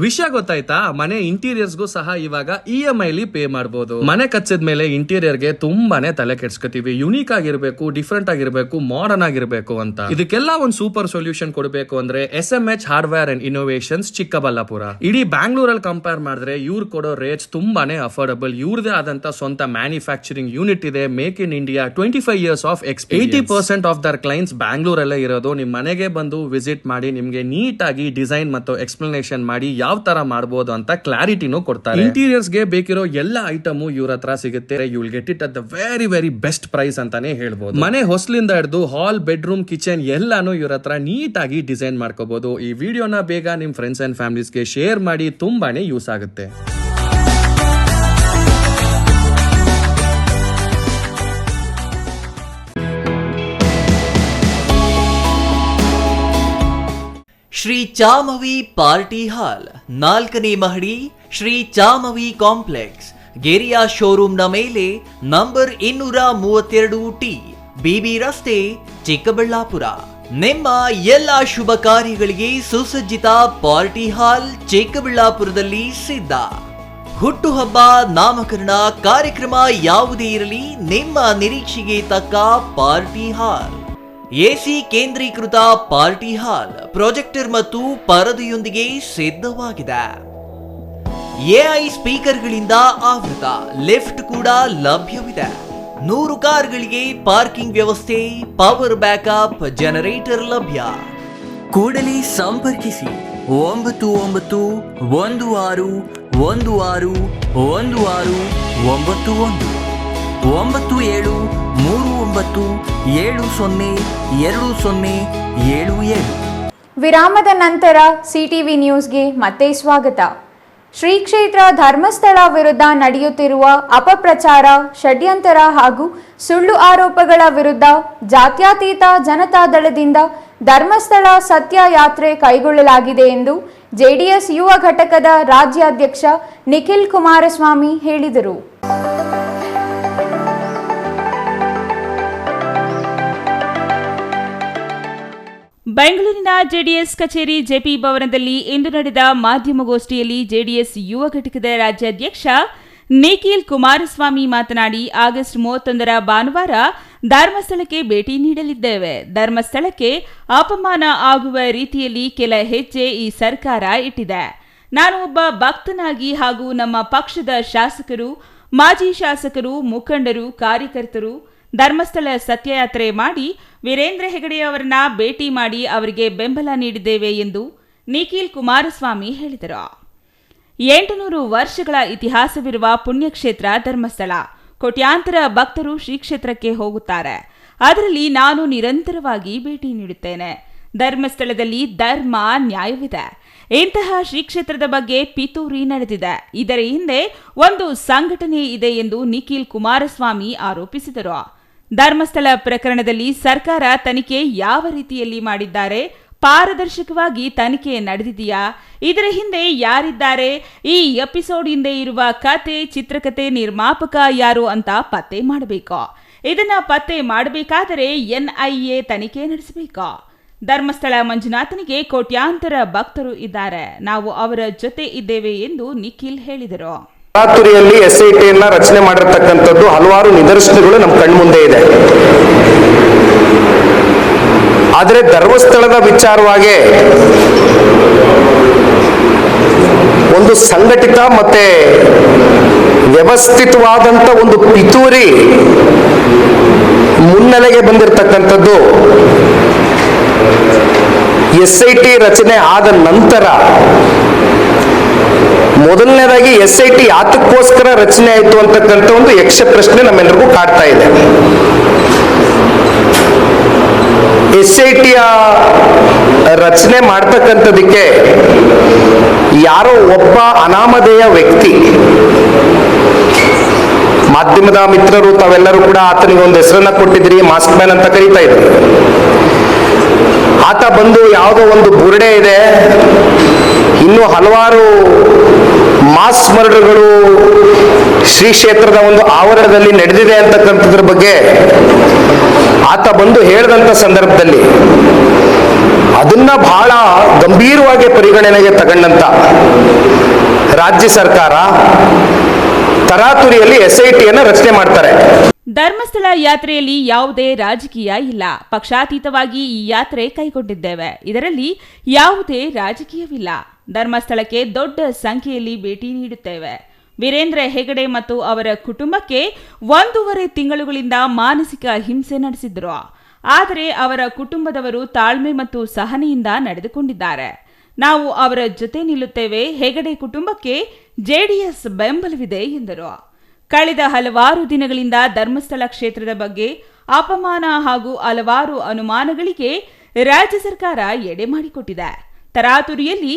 ವಿಷಯ ಗೊತ್ತಾಯ್ತಾ? ಮನೆ ಇಂಟೀರಿಯರ್ಸ್ಗೂ ಸಹ ಇವಾಗ EMI ಪೇ ಮಾಡಬಹುದು. ಮನೆ ಕಚ್ಚಿದ ಮೇಲೆ ಇಂಟೀರಿಯರ್ ಗೆ ತುಂಬಾನೇ ತಲೆ ಕೆಡ್ಸ್ಕೊತೀವಿ. ಯುನೀಕ್ ಆಗಿರ್ಬೇಕು, ಡಿಫ್ರೆಂಟ್ ಆಗಿರ್ಬೇಕು, ಮಾಡರ್ನ್ ಆಗಿರ್ಬೇಕು ಅಂತ. ಇದಕ್ಕೆಲ್ಲ ಒಂದು ಸೂಪರ್ ಸೊಲ್ಯೂಷನ್ ಕೊಡಬೇಕು ಅಂದ್ರೆ SMH hardware and innovations Chikkaballapur. ಇಡೀ ಬ್ಯಾಂಗ್ಳೂರಲ್ಲಿ ಕಂಪೇರ್ ಮಾಡಿದ್ರೆ ಇವ್ರು ಕೊಡೋ ರೇಟ್ಸ್ ತುಂಬಾನೇ ಅಫೋರ್ಡಬಲ್. ಇವ್ರದೇ ಆದಂತ ಸ್ವಂತ ಮ್ಯಾನುಫ್ಯಾಕ್ಚರಿಂಗ್ ಯೂನಿಟ್ ಇದೆ. Make in India, 25 years of experience. 80% of their clients ಬ್ಯಾಂಗ್ಳೂರಲ್ಲೇ ಇರೋದು. ನಿಮ್ ಮನೆಗೆ ಬಂದು ವಿಸಿಟ್ ಮಾಡಿ ನಿಮ್ಗೆ ನೀಟ್ ಆಗಿ ಡಿಸೈನ್ ಮತ್ತು ಎಕ್ಸ್ಪ್ಲನೇಷನ್ ಮಾಡಿ ಯಾವ ತರ ಮಾಡಬಹುದು ಅಂತ ಕ್ಲಾರಿಟಿನೂ ಕೊಡ್ತಾರೆ. ಇಂಟೀರಿಯರ್ಸ್ ಗೆ ಬೇಕಿರೋ ಎಲ್ಲ ಐಟಮ್ ಇವ್ರ ಹತ್ರ ಸಿಗುತ್ತೆ. You will get it at the very best price ಅಂತಾನೆ ಹೇಳ್ಬೋದು. ಮನೆ ಹೊಸಲಿಂದ ಹಿಡಿದು ಹಾಲ್, ಬೆಡ್ರೂಮ್, ಕಿಚನ್ ಎಲ್ಲಾನು ಇವ್ರ ಹತ್ರ ನೀಟ್ ಆಗಿ ಡಿಸೈನ್ ಮಾಡ್ಕೋಬಹುದು. ಈ ವಿಡಿಯೋನ ಬೇಗ ನಿಮ್ ಫ್ರೆಂಡ್ಸ್ ಅಂಡ್ ಫ್ಯಾಮಿಲೀಸ್ಗೆ ಶೇರ್ ಮಾಡಿ, ತುಂಬಾನೇ ಯೂಸ್ ಆಗುತ್ತೆ. ಶ್ರೀ ಚಾಮವಿ ಪಾರ್ಟಿ ಹಾಲ್, 4ನೇ ಮಹಡಿ, ಶ್ರೀ ಚಾಮವಿ ಕಾಂಪ್ಲೆಕ್ಸ್, ಗೆರಿಯಾ ಶೋರೂಮ್ನ ಮೇಲೆ, ನಂಬರ್ 232T, BB ರಸ್ತೆ, ಚಿಕ್ಕಬಳ್ಳಾಪುರ. ನಿಮ್ಮ ಎಲ್ಲ ಶುಭ ಕಾರ್ಯಗಳಿಗೆ ಸುಸಜ್ಜಿತ ಪಾರ್ಟಿ ಹಾಲ್ ಚಿಕ್ಕಬಳ್ಳಾಪುರದಲ್ಲಿ ಸಿದ್ಧ. ಹುಟ್ಟುಹಬ್ಬ, ನಾಮಕರಣ, ಕಾರ್ಯಕ್ರಮ ಯಾವುದೇ ಇರಲಿ, ನಿಮ್ಮ ನಿರೀಕ್ಷೆಗೆ ತಕ್ಕ ಪಾರ್ಟಿ ಹಾಲ್. ಎಸಿ ಕೇಂದ್ರೀಕೃತ ಪಾರ್ಟಿ ಹಾಲ್ ಪ್ರೊಜೆಕ್ಟರ್ ಮತ್ತು ಪರದೆಯೊಂದಿಗೆ ಸಿದ್ಧವಾಗಿದೆ. ಎಐ ಸ್ಪೀಕರ್ಗಳಿಂದ ಆವೃತ ಲಿಫ್ಟ್ ಕೂಡ ಲಭ್ಯವಿದೆ. 100 ಕಾರ್ಗಳಿಗೆ ಪಾರ್ಕಿಂಗ್ ವ್ಯವಸ್ಥೆ, ಪವರ್ ಬ್ಯಾಕಪ್ ಜನರೇಟರ್ ಲಭ್ಯ. ಕೂಡಲೇ ಸಂಪರ್ಕಿಸಿ 9916161691 9739702077. ವಿರಾಮದ ನಂತರ ಸಿಟಿವಿ ನ್ಯೂಸ್ಗೆ ಮತ್ತೆ ಸ್ವಾಗತ. ಶ್ರೀ ಕ್ಷೇತ್ರ ಧರ್ಮಸ್ಥಳ ವಿರುದ್ಧ ನಡೆಯುತ್ತಿರುವ ಅಪಪ್ರಚಾರ, ಷಡ್ಯಂತರ ಹಾಗೂ ಸುಳ್ಳು ಆರೋಪಗಳ ವಿರುದ್ಧ ಜಾತ್ಯತೀತ ಜನತಾದಳದಿಂದ ಧರ್ಮಸ್ಥಳ ಸತ್ಯ ಯಾತ್ರೆ ಕೈಗೊಳ್ಳಲಾಗಿದೆ ಎಂದು ಜೆಡಿಎಸ್ ಯುವ ಘಟಕದ ರಾಜ್ಯಾಧ್ಯಕ್ಷ ನಿಖಿಲ್ ಕುಮಾರಸ್ವಾಮಿ ಹೇಳಿದರು. ಬೆಂಗಳೂರಿನ ಜೆಡಿಎಸ್ ಕಚೇರಿ ಜೆಪಿ ಭವನದಲ್ಲಿ ಇಂದು ನಡೆದ ಮಾಧ್ಯಮಗೋಷ್ಠಿಯಲ್ಲಿ ಜೆಡಿಎಸ್ ಯುವ ಘಟಕದ ರಾಜ್ಯಾಧ್ಯಕ್ಷ ನಿಖಿಲ್ ಕುಮಾರಸ್ವಾಮಿ ಮಾತನಾಡಿ, ಆಗಸ್ಟ್ 31ರ ಭಾನುವಾರ ಧರ್ಮಸ್ಥಳಕ್ಕೆ ಭೇಟಿ ನೀಡಲಿದ್ದೇವೆ. ಧರ್ಮಸ್ಥಳಕ್ಕೆ ಅಪಮಾನ ಆಗುವ ರೀತಿಯಲ್ಲಿ ಕೆಲ ಹೆಜ್ಜೆ ಈ ಸರ್ಕಾರ ಇಟ್ಟಿದೆ. ನಾನು ಒಬ್ಬ ಭಕ್ತನಾಗಿ ಹಾಗೂ ನಮ್ಮ ಪಕ್ಷದ ಶಾಸಕರು, ಮಾಜಿ ಶಾಸಕರು, ಮುಖಂಡರು, ಕಾರ್ಯಕರ್ತರು ಧರ್ಮಸ್ಥಳ ಸತ್ಯಯಾತ್ರೆ ಮಾಡಿ ವೀರೇಂದ್ರ ಹೆಗಡೆ ಅವರನ್ನ ಭೇಟಿ ಮಾಡಿ ಅವರಿಗೆ ಬೆಂಬಲ ನೀಡಿದ್ದೇವೆ ಎಂದು ನಿಖಿಲ್ ಕುಮಾರಸ್ವಾಮಿ ಹೇಳಿದರು. 800 ವರ್ಷಗಳ ಇತಿಹಾಸವಿರುವ ಪುಣ್ಯಕ್ಷೇತ್ರ ಧರ್ಮಸ್ಥಳ. ಕೋಟ್ಯಾಂತರ ಭಕ್ತರು ಶ್ರೀ ಕ್ಷೇತ್ರಕ್ಕೆ ಹೋಗುತ್ತಾರೆ. ಅದರಲ್ಲಿ ನಾನು ನಿರಂತರವಾಗಿ ಭೇಟಿ ನೀಡುತ್ತೇನೆ. ಧರ್ಮಸ್ಥಳದಲ್ಲಿ ಧರ್ಮ, ನ್ಯಾಯವಿದೆ. ಇಂತಹ ಶ್ರೀ ಕ್ಷೇತ್ರದ ಬಗ್ಗೆ ಪಿತೂರಿ ನಡೆದಿದೆ. ಇದರ ಹಿಂದೆ ಒಂದು ಸಂಘಟನೆ ಇದೆ ಎಂದು ನಿಖಿಲ್ ಕುಮಾರಸ್ವಾಮಿ ಆರೋಪಿಸಿದರು. ಧರ್ಮಸ್ಥಳ ಪ್ರಕರಣದಲ್ಲಿ ಸರ್ಕಾರ ತನಿಖೆ ಯಾವ ರೀತಿಯಲ್ಲಿ ಮಾಡಿದ್ದಾರೆ? ಪಾರದರ್ಶಕವಾಗಿ ತನಿಖೆ ನಡೆದಿದೆಯಾ? ಇದರ ಹಿಂದೆ ಯಾರಿದ್ದಾರೆ? ಈ ಎಪಿಸೋಡ್ ಹಿಂದೆ ಇರುವ ಕತೆ, ಚಿತ್ರಕಥೆ ನಿರ್ಮಾಪಕ ಯಾರು ಅಂತ ಪತ್ತೆ ಮಾಡಬೇಕು. ಇದನ್ನ ಪತ್ತೆ ಮಾಡಬೇಕಾದರೆ NIA ತನಿಖೆ ನಡೆಸಬೇಕು. ಧರ್ಮಸ್ಥಳ ಮಂಜುನಾಥನಿಗೆ ಕೋಟ್ಯಾಂತರ ಭಕ್ತರು ಇದ್ದಾರೆ. ನಾವು ಅವರ ಜೊತೆ ಇದ್ದೇವೆ ಎಂದು ನಿಖಿಲ್ ಹೇಳಿದರು. ತರಾತುರಿಯಲ್ಲಿ SITಯನ್ನ ರಚನೆ ಮಾಡಿರ್ತಕ್ಕಂಥದ್ದು ಹಲವಾರು ನಿದರ್ಶನಗಳು ನಮ್ಮ ಕಣ್ಮುಂದೆ ಇದೆ. ಆದರೆ ಧರ್ಮಸ್ಥಳದ ವಿಚಾರವಾಗಿ ಒಂದು ಸಂಘಟಿತ ಮತ್ತೆ ವ್ಯವಸ್ಥಿತವಾದಂತ ಒಂದು ಪಿತೂರಿ ಮುನ್ನೆಲೆಗೆ ಬಂದಿರತಕ್ಕಂಥದ್ದು SIT ರಚನೆ ಆದ ನಂತರ. ಮೊದಲನೇದಾಗಿ SIT ಯಾತಕ್ಕೋಸ್ಕರ ರಚನೆ ಆಯಿತು ಅಂತಕ್ಕಂಥ ಒಂದು ಯಕ್ಷ ಪ್ರಶ್ನೆ ನಮ್ಮೆಲ್ಲರಿಗೂ ಕಾಡ್ತಾ ಇದೆ. SITಯ ರಚನೆ ಮಾಡ್ತಕ್ಕಂಥದಕ್ಕೆ ಯಾರೋ ಒಬ್ಬ ಅನಾಮಧೇಯ ವ್ಯಕ್ತಿ, ಮಾಧ್ಯಮದ ಮಿತ್ರರು ತಾವೆಲ್ಲರೂ ಕೂಡ ಆತನಿಗೆ ಒಂದು ಹೆಸರನ್ನ ಕೊಟ್ಟಿದ್ರಿ, ಮಾಸ್ಕ್ ಮ್ಯಾನ್ ಅಂತ ಕರೀತಾ ಇದ್ರಿ. ಆತ ಬಂದು ಯಾವುದೋ ಒಂದು ಬುರುಡೆ ಇದೆ, ಇನ್ನು ಹಲವಾರು ಮಾಸ್ ಮರ್ಡರ್ಗಳು ಶ್ರೀ ಕ್ಷೇತ್ರದ ಒಂದು ಆವರಣದಲ್ಲಿ ನಡೆದಿದೆ ಅಂತಕ್ಕಂಥದ್ರ ಬಗ್ಗೆ ಆತ ಬಂದು ಹೇಳಿದಂತ ಸಂದರ್ಭದಲ್ಲಿ ಅದನ್ನ ಬಹಳ ಗಂಭೀರವಾಗಿ ಪರಿಗಣನೆಗೆ ತಗೊಂಡಂತ ರಾಜ್ಯ ಸರ್ಕಾರ ತರಾತುರಿಯಲ್ಲಿ SITಯನ್ನ ರಚನೆ ಮಾಡ್ತಾರೆ. ಧರ್ಮಸ್ಥಳ ಯಾತ್ರೆಯಲ್ಲಿ ಯಾವುದೇ ರಾಜಕೀಯ ಇಲ್ಲ. ಪಕ್ಷಾತೀತವಾಗಿ ಈ ಯಾತ್ರೆ ಕೈಗೊಂಡಿದ್ದೇವೆ. ಇದರಲ್ಲಿ ಯಾವುದೇ ರಾಜಕೀಯವಿಲ್ಲ. ಧರ್ಮಸ್ಥಳಕ್ಕೆ ದೊಡ್ಡ ಸಂಖ್ಯೆಯಲ್ಲಿ ಭೇಟಿ ನೀಡುತ್ತೇವೆ. ವೀರೇಂದ್ರ ಹೆಗಡೆ ಮತ್ತು ಅವರ ಕುಟುಂಬಕ್ಕೆ 1.5 ತಿಂಗಳುಗಳಿಂದ ಮಾನಸಿಕ ಹಿಂಸೆ ನಡೆಸಿದ್ರು. ಆದರೆ ಅವರ ಕುಟುಂಬದವರು ತಾಳ್ಮೆ ಮತ್ತು ಸಹನೆಯಿಂದ ನಡೆದುಕೊಂಡಿದ್ದಾರೆ. ನಾವು ಅವರ ಜೊತೆ ನಿಲ್ಲುತ್ತೇವೆ. ಹೆಗಡೆ ಕುಟುಂಬಕ್ಕೆ JDS ಬೆಂಬಲವಿದೆ ಎಂದರು. ಕಳೆದ ಹಲವಾರು ದಿನಗಳಿಂದ ಧರ್ಮಸ್ಥಳ ಕ್ಷೇತ್ರದ ಬಗ್ಗೆ ಅಪಮಾನ ಹಾಗೂ ಹಲವಾರು ಅನುಮಾನಗಳಿಗೆ ರಾಜ್ಯ ಸರ್ಕಾರ ಎಡೆ ಮಾಡಿಕೊಟ್ಟಿದೆ. ತರಾತುರಿಯಲ್ಲಿ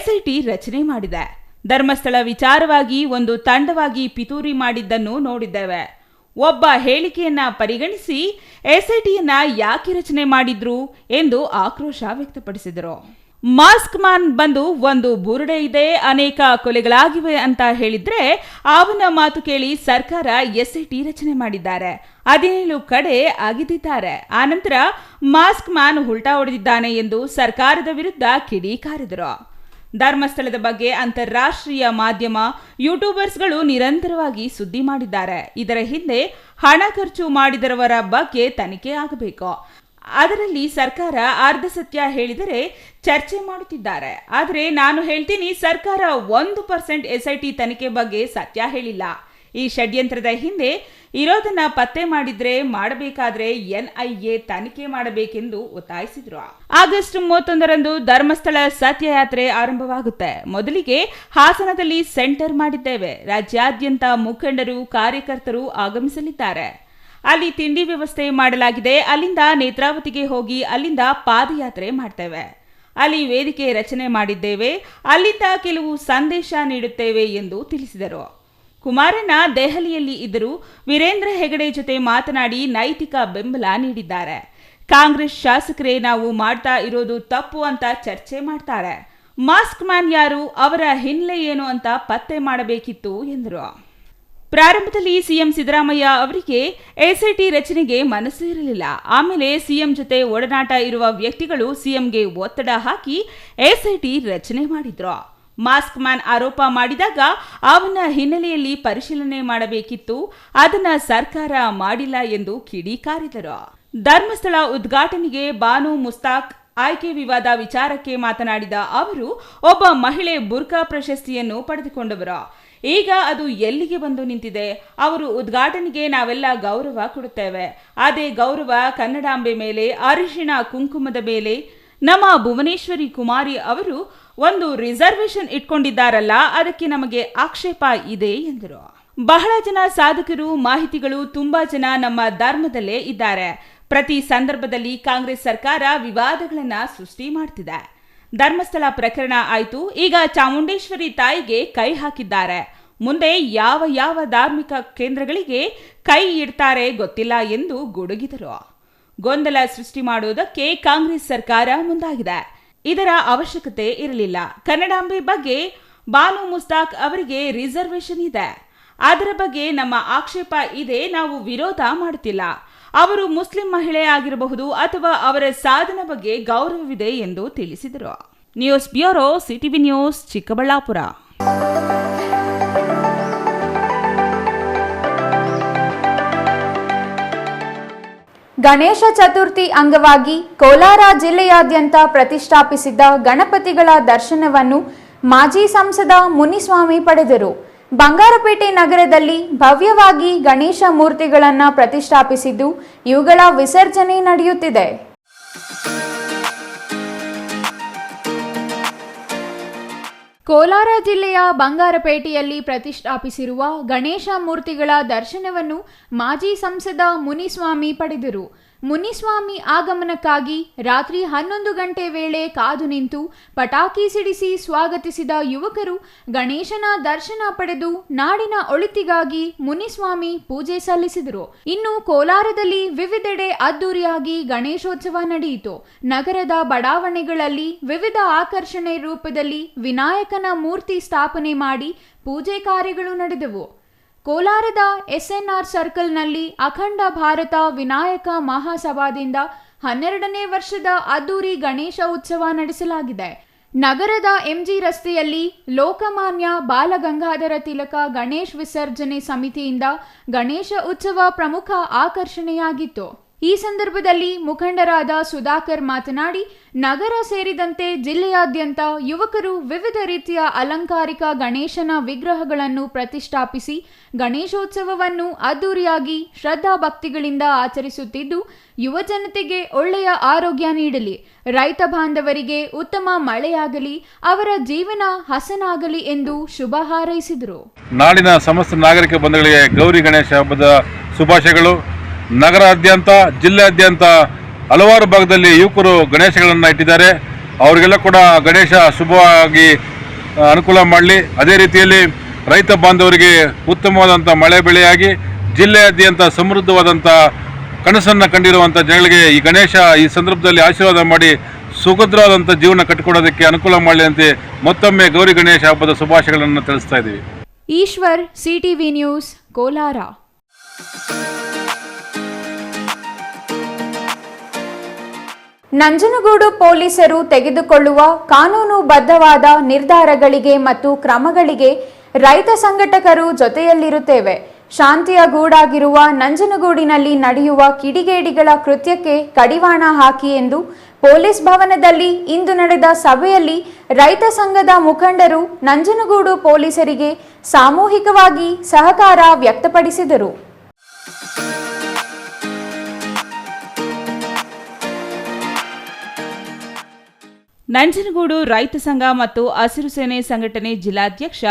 SIT ರಚನೆ ಮಾಡಿದೆ. ಧರ್ಮಸ್ಥಳ ವಿಚಾರವಾಗಿ ಒಂದು ತಂಡವಾಗಿ ಪಿತೂರಿ ಮಾಡಿದ್ದನ್ನು ನೋಡಿದ್ದೇವೆ. ಒಬ್ಬ ಹೇಳಿಕೆಯನ್ನ ಪರಿಗಣಿಸಿ SITಯನ್ನ ಯಾಕೆ ರಚನೆ ಮಾಡಿದ್ರು ಎಂದು ಆಕ್ರೋಶ ವ್ಯಕ್ತಪಡಿಸಿದರು. ಮಾಸ್ಕ್ ಮ್ಯಾನ್ ಬಂದು ಒಂದು ಬುರುಡೆ ಇದೆ, ಅನೇಕ ಕೊಲೆಗಳಾಗಿವೆ ಅಂತ ಹೇಳಿದ್ರೆ ಅವನ ಮಾತು ಕೇಳಿ ಸರ್ಕಾರ SIT ರಚನೆ ಮಾಡಿದ್ದಾರೆ. 17 ಕಡೆ ಅಗಿದಿದ್ದಾರೆ. ಆನಂತರ ಮಾಸ್ಕ್ ಮ್ಯಾನ್ ಉಲ್ಟಾ ಹೊಡೆದಿದ್ದಾನೆ ಎಂದು ಸರ್ಕಾರದ ವಿರುದ್ಧ ಕಿಡಿಕಾರಿದರು. ಧರ್ಮಸ್ಥಳದ ಬಗ್ಗೆ ಅಂತಾರಾಷ್ಟ್ರೀಯ ಮಾಧ್ಯಮ, ಯೂಟ್ಯೂಬರ್ಸ್ಗಳು ನಿರಂತರವಾಗಿ ಸುದ್ದಿ ಮಾಡಿದ್ದಾರೆ. ಇದರ ಹಿಂದೆ ಹಣ ಖರ್ಚು ಮಾಡಿದವರ ಬಗ್ಗೆ ತನಿಖೆ ಆಗಬೇಕು. ಅದರಲ್ಲಿ ಸರ್ಕಾರ ಅರ್ಧ ಸತ್ಯ ಹೇಳಿದರೆ ಚರ್ಚೆ ಮಾಡುತ್ತಿದ್ದಾರೆ. ಆದರೆ ನಾನು ಹೇಳ್ತೀನಿ, ಸರ್ಕಾರ 1% SIT ತನಿಖೆ ಬಗ್ಗೆ ಸತ್ಯ ಹೇಳಿಲ್ಲ. ಈ ಷಡ್ಯಂತ್ರದ ಹಿಂದೆ ಇರೋದನ್ನ ಪತ್ತೆ ಮಾಡಿದ್ರೆ ಮಾಡಬೇಕಾದ್ರೆ NIA ತನಿಖೆ ಮಾಡಬೇಕೆಂದು ಒತ್ತಾಯಿಸಿದ್ರು. ಆಗಸ್ಟ್ 31ರಂದು ಧರ್ಮಸ್ಥಳ ಸತ್ಯಯಾತ್ರೆ ಆರಂಭವಾಗುತ್ತೆ. ಮೊದಲಿಗೆ ಹಾಸನದಲ್ಲಿ ಸೆಂಟರ್ ಮಾಡಿದ್ದೇವೆ. ರಾಜ್ಯಾದ್ಯಂತ ಮುಖಂಡರು, ಕಾರ್ಯಕರ್ತರು ಆಗಮಿಸಲಿದ್ದಾರೆ. ಅಲ್ಲಿ ತಿಂಡಿ ವ್ಯವಸ್ಥೆ ಮಾಡಲಾಗಿದೆ. ಅಲ್ಲಿಂದ ನೇತ್ರಾವತಿಗೆ ಹೋಗಿ ಅಲ್ಲಿಂದ ಪಾದಯಾತ್ರೆ ಮಾಡ್ತೇವೆ. ಅಲ್ಲಿ ವೇದಿಕೆ ರಚನೆ ಮಾಡಿದ್ದೇವೆ. ಅಲ್ಲಿಂದ ಕೆಲವು ಸಂದೇಶ ನೀಡುತ್ತೇವೆ ಎಂದು ತಿಳಿಸಿದರು. ಕುಮಾರಣ್ಣ ದೆಹಲಿಯಲ್ಲಿ ಇದ್ದರು. ವೀರೇಂದ್ರ ಹೆಗಡೆ ಜೊತೆ ಮಾತನಾಡಿ ನೈತಿಕ ಬೆಂಬಲ ನೀಡಿದ್ದಾರೆ. ಕಾಂಗ್ರೆಸ್ ಶಾಸಕರೇ ನಾವು ಮಾಡ್ತಾ ಇರೋದು ತಪ್ಪು ಅಂತ ಚರ್ಚೆ ಮಾಡ್ತಾರೆ. ಮಾಸ್ಕ್ ಮ್ಯಾನ್ ಯಾರು, ಅವರ ಹಿನ್ನೆಲೆ ಏನು ಅಂತ ಪತ್ತೆ ಮಾಡಬೇಕಿತ್ತು ಎಂದರು. ಪ್ರಾರಂಭದಲ್ಲಿ ಸಿಎಂ ಸಿದ್ದರಾಮಯ್ಯ ಅವರಿಗೆ SIT ರಚನೆಗೆ ಮನಸ್ಸು ಇರಲಿಲ್ಲ. ಆಮೇಲೆ ಸಿಎಂ ಜೊತೆ ಒಡನಾಟ ಇರುವ ವ್ಯಕ್ತಿಗಳು ಸಿಎಂಗೆ ಒತ್ತಡ ಹಾಕಿ SIT ರಚನೆ ಮಾಡಿದ್ರು. ಮಾಸ್ಕ್ ಮ್ಯಾನ್ ಆರೋಪ ಮಾಡಿದಾಗ ಅವನ ಹಿನ್ನೆಲೆಯಲ್ಲಿ ಪರಿಶೀಲನೆ ಮಾಡಬೇಕಿತ್ತು. ಅದನ್ನ ಸರ್ಕಾರ ಮಾಡಿಲ್ಲ ಎಂದು ಕಿಡಿಕಾರಿದರು. ಧರ್ಮಸ್ಥಳ ಉದ್ಘಾಟನೆಗೆ ಬಾನು ಮುಸ್ತಾಕ್ ಆಯ್ಕೆ ವಿವಾದ ವಿಚಾರಕ್ಕೆ ಮಾತನಾಡಿದ ಅವರು, ಒಬ್ಬ ಮಹಿಳೆ ಬುರ್ಕಾ ಪ್ರಶಸ್ತಿಯನ್ನು ಪಡೆದುಕೊಂಡವರು. ಈಗ ಅದು ಎಲ್ಲಿಗೆ ಬಂದು ನಿಂತಿದೆ? ಅವರು ಉದ್ಘಾಟನೆಗೆ ನಾವೆಲ್ಲ ಗೌರವ ಕೊಡುತ್ತೇವೆ. ಅದೇ ಗೌರವ ಕನ್ನಡಾಂಬೆ ಮೇಲೆ, ಅರಿಶಿಣ ಕುಂಕುಮದ ಮೇಲೆ ನಮ್ಮ ಭುವನೇಶ್ವರಿ ಕುಮಾರಿ ಅವರು ಒಂದು ರಿಸರ್ವೇಶನ್ ಇಟ್ಕೊಂಡಿದ್ದಾರಲ್ಲ, ಅದಕ್ಕೆ ನಮಗೆ ಆಕ್ಷೇಪ ಇದೆ ಎಂದರು. ಬಹಳ ಜನ ಸಾಧಕರು, ಮಾಹಿತಿಗಳು ತುಂಬಾ ಜನ ನಮ್ಮ ಧರ್ಮದಲ್ಲೇ ಇದ್ದಾರೆ. ಪ್ರತಿ ಸಂದರ್ಭದಲ್ಲಿ ಕಾಂಗ್ರೆಸ್ ಸರ್ಕಾರ ವಿವಾದಗಳನ್ನ ಸೃಷ್ಟಿ ಮಾಡ್ತಿದೆ. ಧರ್ಮಸ್ಥಳ ಪ್ರಕರಣ ಆಯ್ತು, ಈಗ ಚಾಮುಂಡೇಶ್ವರಿ ತಾಯಿಗೆ ಕೈ ಹಾಕಿದ್ದಾರೆ. ಮುಂದೆ ಯಾವ ಯಾವ ಧಾರ್ಮಿಕ ಕೇಂದ್ರಗಳಿಗೆ ಕೈ ಇಡ್ತಾರೆ ಗೊತ್ತಿಲ್ಲ ಎಂದು ಗುಡುಗಿದರು. ಗೊಂದಲ ಸೃಷ್ಟಿ ಮಾಡುವುದಕ್ಕೆ ಕಾಂಗ್ರೆಸ್ ಸರ್ಕಾರ ಮುಂದಾಗಿದೆ. ಇದರ ಅವಶ್ಯಕತೆ ಇರಲಿಲ್ಲ. ಕನ್ನಡಾಂಬೆ ಬಗ್ಗೆ ಬಾನು ಮುಸ್ತಾಕ್ ಅವರಿಗೆ ರಿಸರ್ವೇಶನ್ ಇದೆ. ಅದರ ಬಗ್ಗೆ ನಮ್ಮ ಆಕ್ಷೇಪ ಇದೆ. ನಾವು ವಿರೋಧ ಮಾಡುತ್ತಿಲ್ಲ. ಅವರು ಮುಸ್ಲಿಂ ಮಹಿಳೆ ಆಗಿರಬಹುದು ಅಥವಾ ಅವರ ಸಾಧನೆ ಬಗ್ಗೆ ಗೌರವವಿದೆ ಎಂದು ತಿಳಿಸಿದರು. News bureau, CTV news, Chikkaballapur. Ganesha Chaturthi ಅಂಗವಾಗಿ ಕೋಲಾರ ಜಿಲ್ಲೆಯಾದ್ಯಂತ ಪ್ರತಿಷ್ಠಾಪಿಸಿದ್ದ ಗಣಪತಿಗಳ ದರ್ಶನವನ್ನು ಮಾಜಿ ಸಂಸದ ಮುನಿಸ್ವಾಮಿ ಪಡೆದರು. ಬಂಗಾರಪೇಟೆ ನಗರದಲ್ಲಿ ಭವ್ಯವಾಗಿ ಗಣೇಶ ಮೂರ್ತಿಗಳನ್ನು ಪ್ರತಿಷ್ಠಾಪಿಸಿದ್ದು, ಇವುಗಳ ವಿಸರ್ಜನೆ ನಡೆಯುತ್ತಿದೆ. ಕೋಲಾರ ಜಿಲ್ಲೆಯ ಬಂಗಾರಪೇಟೆಯಲ್ಲಿ ಪ್ರತಿಷ್ಠಾಪಿಸಿರುವ ಗಣೇಶ ಮೂರ್ತಿಗಳ ದರ್ಶನವನ್ನು ಮಾಜಿ ಸಂಸದ ಮುನಿಸ್ವಾಮಿ ಪಡೆದರು. ಮುನಿಸ್ವಾಮಿ ಆಗಮನಕ್ಕಾಗಿ ರಾತ್ರಿ 11 ಗಂಟೆ ವೇಳೆ ಕಾದು ನಿಂತು ಪಟಾಕಿ ಸಿಡಿಸಿ ಸ್ವಾಗತಿಸಿದ ಯುವಕರು ಗಣೇಶನ ದರ್ಶನ ಪಡೆದು ನಾಡಿನ ಒಳಿತಿಗಾಗಿ ಮುನಿಸ್ವಾಮಿ ಪೂಜೆ ಸಲ್ಲಿಸಿದರು. ಇನ್ನು ಕೋಲಾರದಲ್ಲಿ ವಿವಿಧೆಡೆ ಅದ್ದೂರಿಯಾಗಿ ಗಣೇಶೋತ್ಸವ ನಡೆಯಿತು. ನಗರದ ಬಡಾವಣೆಗಳಲ್ಲಿ ವಿವಿಧ ಆಕರ್ಷಣೆ ರೂಪದಲ್ಲಿ ವಿನಾಯಕನ ಮೂರ್ತಿ ಸ್ಥಾಪನೆ ಮಾಡಿ ಪೂಜೆ ಕಾರ್ಯಗಳು ನಡೆದವು. ಕೋಲಾರದ SNR ಸರ್ಕಲ್ನಲ್ಲಿ ಅಖಂಡ ಭಾರತ ವಿನಾಯಕ ಮಹಾಸಭಾದಿಂದ 12ನೇ ವರ್ಷದ ಅದ್ದೂರಿ ಗಣೇಶ ಉತ್ಸವ ನಡೆಸಲಾಗಿದೆ. ನಗರದ MG ರಸ್ತೆಯಲ್ಲಿ ಲೋಕಮಾನ್ಯ ಬಾಲಗಂಗಾಧರ ತಿಲಕ ಗಣೇಶ್ ವಿಸರ್ಜನೆ ಸಮಿತಿಯಿಂದ ಗಣೇಶ ಉತ್ಸವ ಪ್ರಮುಖ ಆಕರ್ಷಣೆಯಾಗಿತ್ತು. ಈ ಸಂದರ್ಭದಲ್ಲಿ ಮುಖಂಡರಾದ ಸುಧಾಕರ್ ಮಾತನಾಡಿ, ನಗರ ಸೇರಿದಂತೆ ಜಿಲ್ಲೆಯಾದ್ಯಂತ ಯುವಕರು ವಿವಿಧ ರೀತಿಯ ಅಲಂಕಾರಿಕ ಗಣೇಶನ ವಿಗ್ರಹಗಳನ್ನು ಪ್ರತಿಷ್ಠಾಪಿಸಿ ಗಣೇಶೋತ್ಸವವನ್ನು ಅದ್ದೂರಿಯಾಗಿ ಶ್ರದ್ಧಾ ಭಕ್ತಿಗಳಿಂದ ಆಚರಿಸುತ್ತಿದ್ದು, ಯುವ ಜನತೆಗೆ ಒಳ್ಳೆಯ ಆರೋಗ್ಯ ನೀಡಲಿ, ರೈತ ಬಾಂಧವರಿಗೆ ಉತ್ತಮ ಮಳೆಯಾಗಲಿ, ಅವರ ಜೀವನ ಹಸನಾಗಲಿ ಎಂದು ಶುಭ ಹಾರೈಸಿದರು. ನಾಡಿನ ಸಮಸ್ತ ನಾಗರಿಕ ಬಂಧುಗಳಿಗೆ ಗೌರಿ ಗಣೇಶ ಹಬ್ಬದ ಶುಭಾಶಯಗಳು. ನಗರಾದ್ಯಂತ, ಜಿಲ್ಲೆಯಾದ್ಯಂತ ಹಲವಾರು ಭಾಗದಲ್ಲಿ ಯುವಕರು ಗಣೇಶಗಳನ್ನು ಇಟ್ಟಿದ್ದಾರೆ. ಅವರಿಗೆಲ್ಲ ಕೂಡ ಗಣೇಶ ಶುಭವಾಗಿ ಅನುಕೂಲ ಮಾಡಲಿ. ಅದೇ ರೀತಿಯಲ್ಲಿ ರೈತ ಬಾಂಧವರಿಗೆ ಉತ್ತಮವಾದಂಥ ಮಳೆ ಬೆಳೆಯಾಗಿ ಜಿಲ್ಲೆಯಾದ್ಯಂತ ಸಮೃದ್ಧವಾದಂಥ ಕನಸನ್ನು ಕಂಡಿರುವಂಥ ಜನಗಳಿಗೆ ಈ ಗಣೇಶ ಈ ಸಂದರ್ಭದಲ್ಲಿ ಆಶೀರ್ವಾದ ಮಾಡಿ ಸುಖದ್ರವಾದಂಥ ಜೀವನ ಕಟ್ಟಿಕೊಡೋದಕ್ಕೆ ಅನುಕೂಲ ಮಾಡಲಿ ಅಂತ ಮತ್ತೊಮ್ಮೆ ಗೌರಿ ಗಣೇಶ ಹಬ್ಬದ ಶುಭಾಶಯಗಳನ್ನು ತಿಳಿಸ್ತಾ ಇದ್ದೀವಿ. ಈಶ್ವರ್, ಸಿಟಿವಿ ನ್ಯೂಸ್, ಕೋಲಾರ. ನಂಜನಗೂಡು ಪೊಲೀಸರು ತೆಗೆದುಕೊಳ್ಳುವ ಕಾನೂನುಬದ್ಧವಾದ ನಿರ್ಧಾರಗಳಿಗೆ ಮತ್ತು ಕ್ರಮಗಳಿಗೆ ರೈತ ಸಂಘಟಕರು ಜೊತೆಯಲ್ಲಿರುತ್ತೇವೆ. ಶಾಂತಿಯ ಗೂಡಾಗಿರುವ ನಂಜನಗೂಡಿನಲ್ಲಿ ನಡೆಯುವ ಕಿಡಿಗೇಡಿಗಳ ಕೃತ್ಯಕ್ಕೆ ಕಡಿವಾಣ ಹಾಕಿ ಎಂದು ಪೊಲೀಸ್ ಭವನದಲ್ಲಿ ಇಂದು ನಡೆದ ಸಭೆಯಲ್ಲಿ ರೈತ ಸಂಘದ ಮುಖಂಡರು ನಂಜನಗೂಡು ಪೊಲೀಸರಿಗೆ ಸಾಮೂಹಿಕವಾಗಿ ಸಹಕಾರ ವ್ಯಕ್ತಪಡಿಸಿದರು. ನಂಜನಗೂಡು ರೈತ ಸಂಘ ಮತ್ತು ಹಸಿರು ಸೇನೆ ಸಂಘಟನೆ ಜಿಲ್ಲಾಧ್ಯಕ್ಷ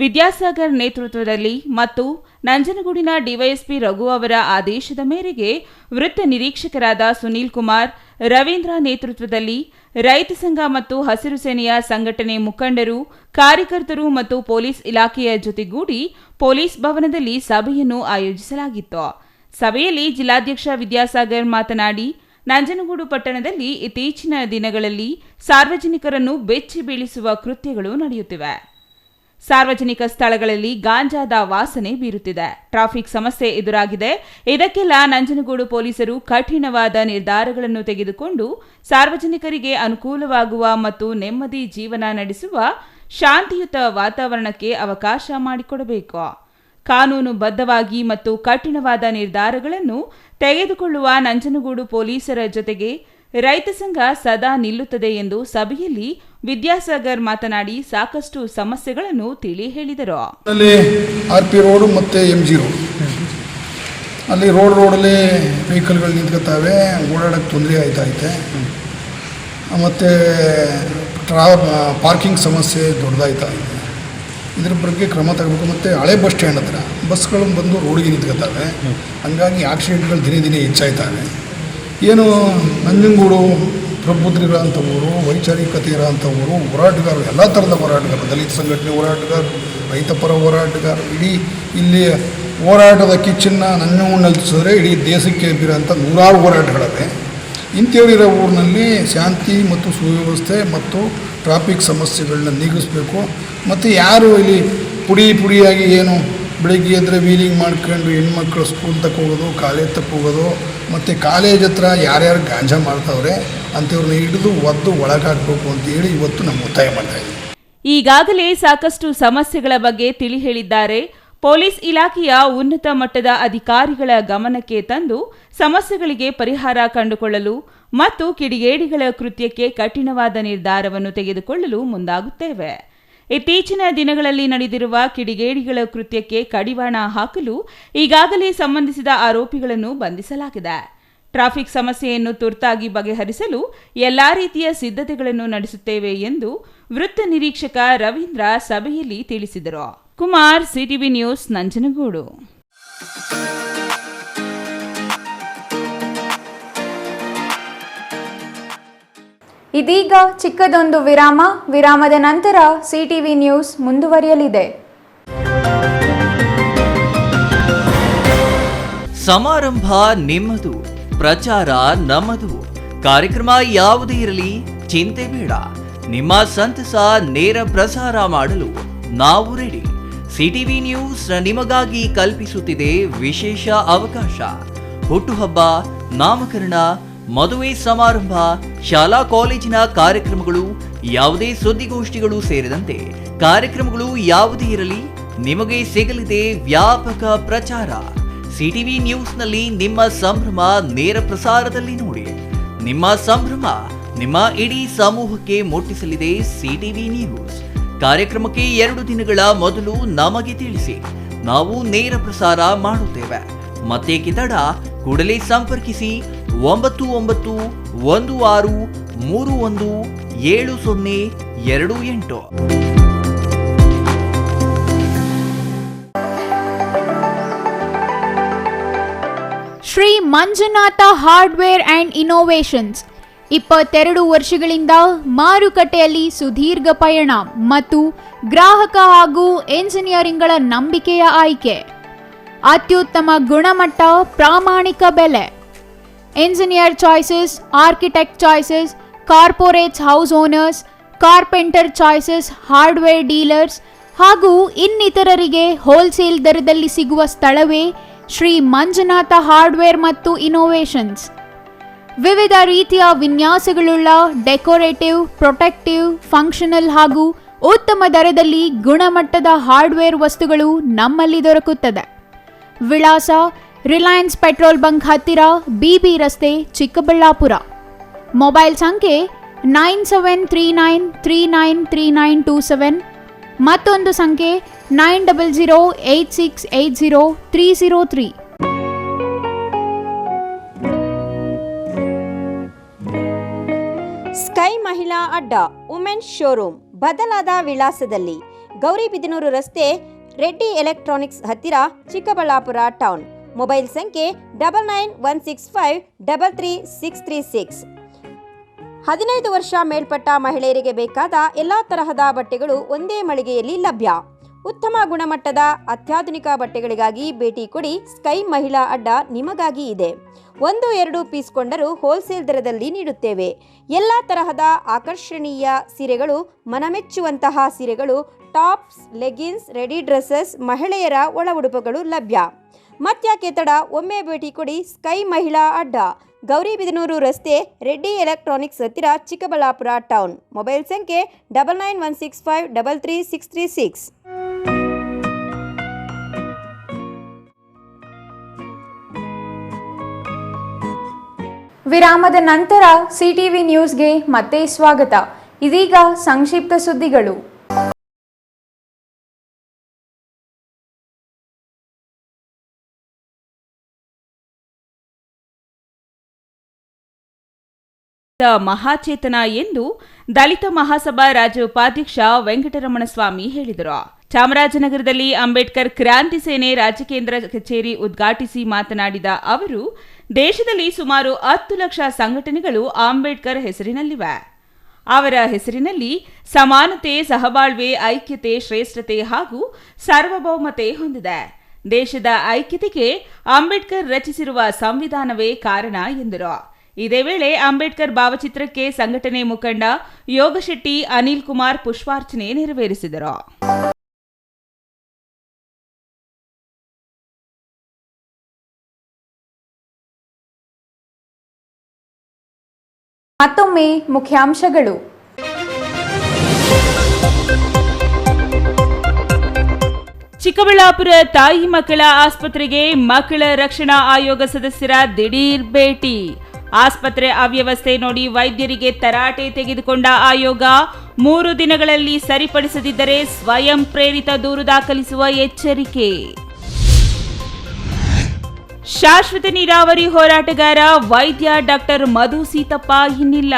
ವಿದ್ಯಾಸಾಗರ್ ನೇತೃತ್ವದಲ್ಲಿ ಮತ್ತು ನಂಜನಗೂಡಿನ ಡಿವೈಎಸ್ಪಿ ರಘು ಅವರ ಆದೇಶದ ಮೇರೆಗೆ ವೃತ್ತ ನಿರೀಕ್ಷಕರಾದ ಸುನೀಲ್ ಕುಮಾರ್, ರವೀಂದ್ರ ನೇತೃತ್ವದಲ್ಲಿ ರೈತ ಸಂಘ ಮತ್ತು ಹಸಿರು ಸೇನೆಯ ಸಂಘಟನೆ ಮುಖಂಡರು, ಕಾರ್ಯಕರ್ತರು ಮತ್ತು ಪೊಲೀಸ್ ಇಲಾಖೆಯ ಜೊತೆಗೂಡಿ ಪೊಲೀಸ್ ಭವನದಲ್ಲಿ ಸಭೆಯನ್ನು ಆಯೋಜಿಸಲಾಗಿತ್ತು. ಸಭೆಯಲ್ಲಿ ಜಿಲ್ಲಾಧ್ಯಕ್ಷ ವಿದ್ಯಾಸಾಗರ್ ಮಾತನಾಡಿ, ನಂಜನಗೂಡು ಪಟ್ಟಣದಲ್ಲಿ ಇತ್ತೀಚಿನ ದಿನಗಳಲ್ಲಿ ಸಾರ್ವಜನಿಕರನ್ನು ಬೆಚ್ಚಿ ಬೀಳಿಸುವ ಕೃತ್ಯಗಳು ನಡೆಯುತ್ತಿವೆ. ಸಾರ್ವಜನಿಕ ಸ್ಥಳಗಳಲ್ಲಿ ಗಾಂಜಾದ ವಾಸನೆ ಬೀರುತ್ತಿದೆ. ಟ್ರಾಫಿಕ್ ಸಮಸ್ಯೆ ಎದುರಾಗಿದೆ. ಇದಕ್ಕೆಲ್ಲ ನಂಜನಗೂಡು ಪೊಲೀಸರು ಕಠಿಣವಾದ ನಿರ್ಧಾರಗಳನ್ನು ತೆಗೆದುಕೊಂಡು ಸಾರ್ವಜನಿಕರಿಗೆ ಅನುಕೂಲವಾಗುವ ಮತ್ತು ನೆಮ್ಮದಿ ಜೀವನ ನಡೆಸುವ ಶಾಂತಿಯುತ ವಾತಾವರಣಕ್ಕೆ ಅವಕಾಶ ಮಾಡಿಕೊಡಬೇಕು. ಕಾನೂನುಬದ್ಧವಾಗಿ ಮತ್ತು ಕಠಿಣವಾದ ನಿರ್ಧಾರಗಳನ್ನು ತೆಗೆದುಕೊಳ್ಳುವ ನಂಜನಗೂಡು ಪೊಲೀಸರ ಜೊತೆಗೆ ರೈತ ಸಂಘ ಸದಾ ನಿಲ್ಲುತ್ತದೆ ಎಂದು ಸಭೆಯಲ್ಲಿ ವಿದ್ಯಾಸಾಗರ್ ಮಾತನಾಡಿ ಸಾಕಷ್ಟು ಸಮಸ್ಯೆಗಳನ್ನು ತಿಳಿ ಹೇಳಿದರು. RP ರೋಡ್ ಮತ್ತು MG ರೋಡ್ ಅಲ್ಲಿ ರೋಡಲ್ಲಿ ವೆಹಿಕಲ್ಗಳು ನಿಂತ್ಕೊತಾವೆ, ಓಡಾಡೋಕ್ಕೆ ತೊಂದರೆ ಆಯ್ತೈತೆ. ಮತ್ತು ಪಾರ್ಕಿಂಗ್ ಸಮಸ್ಯೆ ದೊಡ್ಡದಾಯ್ತಾ ಇದೆ. ಇದ್ರ ಬಗ್ಗೆ ಕ್ರಮ ತಗೋಬೇಕು. ಮತ್ತು ಹಳೆ ಬಸ್ ಸ್ಟ್ಯಾಂಡ್ ಹತ್ರ ಬಸ್ಗಳು ಬಂದು ರೋಡಿಗೆ ನಿಂತ್ಕೊತಾವೆ, ಹಂಗಾಗಿ ಆಕ್ಸಿಡೆಂಟ್ಗಳು ದಿನೇ ದಿನೇ ಹೆಚ್ಚಾಯ್ತವೆ. ಏನು ನಂಜನಗೂಡು ಪ್ರಬುದ್ಧರಿರೋಂಥ ಊರು, ವೈಚಾರಿಕತೆ ಇರೋಂಥ ಊರು, ಹೋರಾಟಗಾರರು ಎಲ್ಲ ಥರದ ಹೋರಾಟಗಾರರು, ದಲಿತ ಸಂಘಟನೆ ಹೋರಾಟಗಾರರು, ರೈತಪರ ಹೋರಾಟಗಾರರು, ಇಡೀ ಇಲ್ಲಿ ಹೋರಾಟದ ಕಿಚ್ಚನ್ನು ನಂಜನಗೂಡಿನಲ್ಲಿ ಇಡೀ ದೇಶಕ್ಕೆ ಬೀರೋಂಥ ನೂರಾರು ಹೋರಾಟಗಳಿವೆ. ಇಂಥವರಿರೋ ಊರಿನಲ್ಲಿ ಶಾಂತಿ ಮತ್ತು ಸುವ್ಯವಸ್ಥೆ ಮತ್ತು ಟ್ರಾಫಿಕ್ ಸಮಸ್ಯೆಗಳನ್ನ ನೀಗಿಸ್ಬೇಕು. ಮತ್ತು ಯಾರು ಇಲ್ಲಿ ಪುಡಿಯಾಗಿ ಏನು ಬೆಳಿಗ್ಗೆ ಎದ್ದರೆ ವೀಲಿಂಗ್ ಮಾಡ್ಕೊಂಡು ಹೆಣ್ಮಕ್ಳು ಸ್ಕೂಲ್ ತಕ್ಕ ಹೋಗೋದು, ಕಾಲೇಜ್ ತಕ್ಕ ಹೋಗೋದು, ಮತ್ತು ಕಾಲೇಜ್ ಹತ್ರ ಯಾರ್ಯಾರು ಗಾಂಜಾ ಮಾಡ್ತಾವ್ರೆ ಅಂಥವ್ರನ್ನ ಹಿಡಿದು ಒದ್ದು ಒಳಗಾಕಬೇಕು ಅಂತೇಳಿ ಇವತ್ತು ನಮ್ಮ ಒತ್ತಾಯ ಮಾಡ್ತಾಯಿದ್ದೀವಿ. ಈಗಾಗಲೇ ಸಾಕಷ್ಟು ಸಮಸ್ಯೆಗಳ ಬಗ್ಗೆ ತಿಳಿ ಹೇಳಿದ್ದಾರೆ. ಪೊಲೀಸ್ ಇಲಾಖೆಯ ಉನ್ನತ ಮಟ್ಟದ ಅಧಿಕಾರಿಗಳ ಗಮನಕ್ಕೆ ತಂದು ಸಮಸ್ಯೆಗಳಿಗೆ ಪರಿಹಾರ ಕಂಡುಕೊಳ್ಳಲು ಮತ್ತು ಕಿಡಿಗೇಡಿಗಳ ಕೃತ್ಯಕ್ಕೆ ಕಠಿಣವಾದ ನಿರ್ಧಾರವನ್ನು ತೆಗೆದುಕೊಳ್ಳಲು ಮುಂದಾಗುತ್ತೇವೆ. ಇತ್ತೀಚಿನ ದಿನಗಳಲ್ಲಿ ನಡೆದಿರುವ ಕಿಡಿಗೇಡಿಗಳ ಕೃತ್ಯಕ್ಕೆ ಕಡಿವಾಣ ಹಾಕಲು ಈಗಾಗಲೇ ಸಂಬಂಧಿಸಿದ ಆರೋಪಿಗಳನ್ನು ಬಂಧಿಸಲಾಗಿದೆ. ಟ್ರಾಫಿಕ್ ಸಮಸ್ಯೆಯನ್ನು ತುರ್ತಾಗಿ ಬಗೆಹರಿಸಲು ಎಲ್ಲಾ ರೀತಿಯ ಸಿದ್ಧತೆಗಳನ್ನು ನಡೆಸುತ್ತೇವೆ ಎಂದು ವೃತ್ತ ನಿರೀಕ್ಷಕ ರವೀಂದ್ರ ಸಭೆಯಲ್ಲಿ ತಿಳಿಸಿದರು. Kumar, CTV news, Nanjangud. ಇದೀಗ ಚಿಕ್ಕದೊಂದು ವಿರಾಮದ ನಂತರ ಸಿಟಿವಿ ನ್ಯೂಸ್ ಮುಂದುವರಿಯಲಿದೆ. ಸಮಾರಂಭ ನಿಮ್ಮದು, ಪ್ರಚಾರ ನಮ್ಮದು. ಕಾರ್ಯಕ್ರಮ ಯಾವುದೇ ಇರಲಿ ಚಿಂತೆ ಬೇಡ. ನಿಮ್ಮ ಸಂತಸ ನೇರ ಪ್ರಸಾರ ಮಾಡಲು ನಾವು ರೆಡಿ. ಸಿಟಿವಿ ನ್ಯೂಸ್ ನಿಮಗಾಗಿ ಕಲ್ಪಿಸುತ್ತಿದೆ ವಿಶೇಷ ಅವಕಾಶ. ಹುಟ್ಟುಹಬ್ಬ, ನಾಮಕರಣ, ಮದುವೆ ಸಮಾರಂಭ, ಶಾಲಾ ಕಾಲೇಜಿನ ಕಾರ್ಯಕ್ರಮಗಳು, ಯಾವುದೇ ಸುದ್ದಿಗೋಷ್ಠಿಗಳು ಸೇರಿದಂತೆ ಕಾರ್ಯಕ್ರಮಗಳು ಯಾವುದೇ ಇರಲಿ ನಿಮಗೆ ಸಿಗಲಿದೆ ವ್ಯಾಪಕ ಪ್ರಚಾರ. ಸಿಟಿವಿ ನ್ಯೂಸ್ನಲ್ಲಿ ನಿಮ್ಮ ಸಂಭ್ರಮ ನೇರ ಪ್ರಸಾರದಲ್ಲಿ ನೋಡಿ. ನಿಮ್ಮ ಸಂಭ್ರಮ ನಿಮ್ಮ ಇಡೀ ಸಮೂಹಕ್ಕೆ ಮುಟ್ಟಿಸಲಿದೆ ಸಿಟಿವಿ ನ್ಯೂಸ್. ಕಾರ್ಯಕ್ರಮಕ್ಕೆ 2 ದಿನಗಳ ಮೊದಲು ನಮಗೆ ತಿಳಿಸಿ, ನಾವು ನೇರ ಪ್ರಸಾರ ಮಾಡುತ್ತೇವೆ. ಮತ್ತೆ ಕಿತಡ ಕೂಡಲೇ ಸಂಪರ್ಕಿಸಿ 9916317028. Shri Manjunatha hardware and innovations 22 ವರ್ಷಗಳಿಂದ ಮಾರುಕಟ್ಟೆಯಲ್ಲಿ ಸುದೀರ್ಘ ಪಯಣ ಮತ್ತು ಗ್ರಾಹಕ ಹಾಗೂ ಎಂಜಿನಿಯರಿಂಗ್ಗಳ ನಂಬಿಕೆಯ ಆಯ್ಕೆ. ಅತ್ಯುತ್ತಮ ಗುಣಮಟ್ಟ, ಪ್ರಾಮಾಣಿಕ ಬೆಲೆ. Engineer choices, architect choices, corporates house owners, carpenter choices, hardware dealers ಹಾಗೂ ಇನ್ನಿತರರಿಗೆ ಹೋಲ್ಸೇಲ್ ದರದಲ್ಲಿ ಸಿಗುವ ಸ್ಥಳವೇ ಶ್ರೀ ಮಂಜುನಾಥ ಹಾರ್ಡ್ವೇರ್ ಮತ್ತು ಇನ್ನೋವೇಷನ್ಸ್. ವಿವಿಧ ರೀತಿಯ ವಿನ್ಯಾಸಗಳುಳ್ಳ ಡೆಕೋರೇಟಿವ್, ಪ್ರೊಟೆಕ್ಟಿವ್, ಫಂಕ್ಷನಲ್ ಹಾಗೂ ಉತ್ತಮ ದರದಲ್ಲಿ ಗುಣಮಟ್ಟದ ಹಾರ್ಡ್ವೇರ್ ವಸ್ತುಗಳು ನಮ್ಮಲ್ಲಿ ದೊರಕುತ್ತದೆ. ವಿಳಾಸ ರಿಲಯನ್ಸ್ ಪೆಟ್ರೋಲ್ ಬಂಕ್ ಹತ್ತಿರ BB ರಸ್ತೆ, ಚಿಕ್ಕಬಳ್ಳಾಪುರ. ಮೊಬೈಲ್ ಸಂಖ್ಯೆ 9739393927, ಮತ್ತೊಂದು ಸಂಖ್ಯೆ 9008680303. ಸ್ಕೈ ಮಹಿಳಾ ಅಡ್ಡ ವುಮೆನ್ಸ್ ಶೋರೂಮ್ ಬದಲಾದ ವಿಳಾಸದಲ್ಲಿ ಗೌರಿಬಿದನೂರು ರಸ್ತೆ, ರೆಡ್ಡಿ ಎಲೆಕ್ಟ್ರಾನಿಕ್ಸ್ ಹತ್ತಿರ, ಚಿಕ್ಕಬಳ್ಳಾಪುರ ಟೌನ್. ಮೊಬೈಲ್ ಸಂಖ್ಯೆ 9916533636. 15 ವರ್ಷ ಮೇಲ್ಪಟ್ಟ ಮಹಿಳೆಯರಿಗೆ ಬೇಕಾದ ಎಲ್ಲ ತರಹದ ಬಟ್ಟೆಗಳು ಒಂದೇ ಮಳಿಗೆಯಲ್ಲಿ ಲಭ್ಯ. ಉತ್ತಮ ಗುಣಮಟ್ಟದ ಅತ್ಯಾಧುನಿಕ ಬಟ್ಟೆಗಳಿಗಾಗಿ ಭೇಟಿ ಕೊಡಿ. ಸ್ಕೈ ಮಹಿಳಾ ಅಡ್ಡ ನಿಮಗಾಗಿ ಇದೆ. 1-2 ಪೀಸ್ ಕೊಂಡರೂ ಹೋಲ್ಸೇಲ್ ದರದಲ್ಲಿ ನೀಡುತ್ತೇವೆ. ಎಲ್ಲ ತರಹದ ಆಕರ್ಷಣೀಯ ಸೀರೆಗಳು, ಮನಮೆಚ್ಚುವಂತಹ ಸೀರೆಗಳು, ಟಾಪ್ಸ್, ಲೆಗಿನ್ಸ್, ರೆಡಿ ಡ್ರೆಸ್ಸಸ್, ಮಹಿಳೆಯರ ಒಳ ಉಡುಪುಗಳು ಲಭ್ಯ. ಮತ್ತ್ಯಾಕೆ ತಡ, ಒಮ್ಮೆ ಭೇಟಿ ಕೊಡಿ. ಸ್ಕೈ ಮಹಿಳಾ ಅಡ್ಡ, ಗೌರಿಬಿದನೂರು ರಸ್ತೆ, ರೆಡ್ಡಿ ಎಲೆಕ್ಟ್ರಾನಿಕ್ಸ್ ಹತ್ತಿರ, ಚಿಕ್ಕಬಳ್ಳಾಪುರ ಟೌನ್. ಮೊಬೈಲ್ ಸಂಖ್ಯೆ 9916533636. ವಿರಾಮದ ನಂತರ CTV ನ್ಯೂಸ್ಗೆ ಮತ್ತೆ ಸ್ವಾಗತ. ಇದೀಗ ಸಂಕ್ಷಿಪ್ತ ಸುದ್ದಿಗಳು. ಮಹಾಚೇತನ ಎಂದು ದಲಿತ ಮಹಾಸಭಾ ರಾಜ್ಯ ಉಪಾಧ್ಯಕ್ಷ ವೆಂಕಟರಮಣ ಸ್ವಾಮಿ ಹೇಳಿದರು. ಚಾಮರಾಜನಗರದಲ್ಲಿ ಅಂಬೇಡ್ಕರ್ ಕ್ರಾಂತಿ ಸೇನೆ ರಾಜ್ಯ ಕೇಂದ್ರ ಕಚೇರಿ ಉದ್ಘಾಟಿಸಿ ಮಾತನಾಡಿದ ಅವರು, ದೇಶದಲ್ಲಿ ಸುಮಾರು 10 ಲಕ್ಷ ಸಂಘಟನೆಗಳು ಅಂಬೇಡ್ಕರ್ ಹೆಸರಿನಲ್ಲಿವೆ. ಅವರ ಹೆಸರಿನಲ್ಲಿ ಸಮಾನತೆ, ಸಹಬಾಳ್ವೆ, ಐಕ್ಯತೆ, ಶ್ರೇಷ್ಠತೆ ಹಾಗೂ ಸಾರ್ವಭೌಮತೆ ಹೊಂದಿದೆ. ದೇಶದ ಐಕ್ಯತೆಗೆ ಅಂಬೇಡ್ಕರ್ ರಚಿಸಿರುವ ಸಂವಿಧಾನವೇ ಕಾರಣ ಎಂದರು. ಇದೇ ವೇಳೆ ಅಂಬೇಡ್ಕರ್ ಭಾವಚಿತ್ರಕ್ಕೆ ಸಂಘಟನೆ ಮುಖಂಡ ಯೋಗಶೆಟ್ಟಿ ಅನಿಲ್ ಕುಮಾರ್ ಪುಷ್ಪಾರ್ಚನೆ ನೆರವೇರಿಸಿದರು. ಮತ್ತೊಮ್ಮೆ ಮುಖ್ಯಾಂಶಗಳು. ಚಿಕ್ಕಬಳ್ಳಾಪುರ ತಾಯಿ ಮಕ್ಕಳ ಆಸ್ಪತ್ರೆಗೆ ಮಕ್ಕಳ ರಕ್ಷಣಾ ಆಯೋಗ ಸದಸ್ಯರ ದಿಢೀರ್ ಭೇಟಿ. ಆಸ್ಪತ್ರೆ ಅವ್ಯವಸ್ಥೆ ನೋಡಿ ವೈದ್ಯರಿಗೆ ತರಾಟೆ ತೆಗೆದುಕೊಂಡ ಆಯೋಗ, 3 ದಿನಗಳಲ್ಲಿ ಸರಿಪಡಿಸದಿದ್ದರೆ ಸ್ವಯಂ ಪ್ರೇರಿತ ದೂರು ದಾಖಲಿಸುವ ಎಚ್ಚರಿಕೆ. ಶಾಶ್ವತ ನೀರಾವರಿ ಹೋರಾಟಗಾರ ವೈದ್ಯ ಡಾಕ್ಟರ್ ಮಧು ಸೀತಪ್ಪ ಇನ್ನಿಲ್ಲ.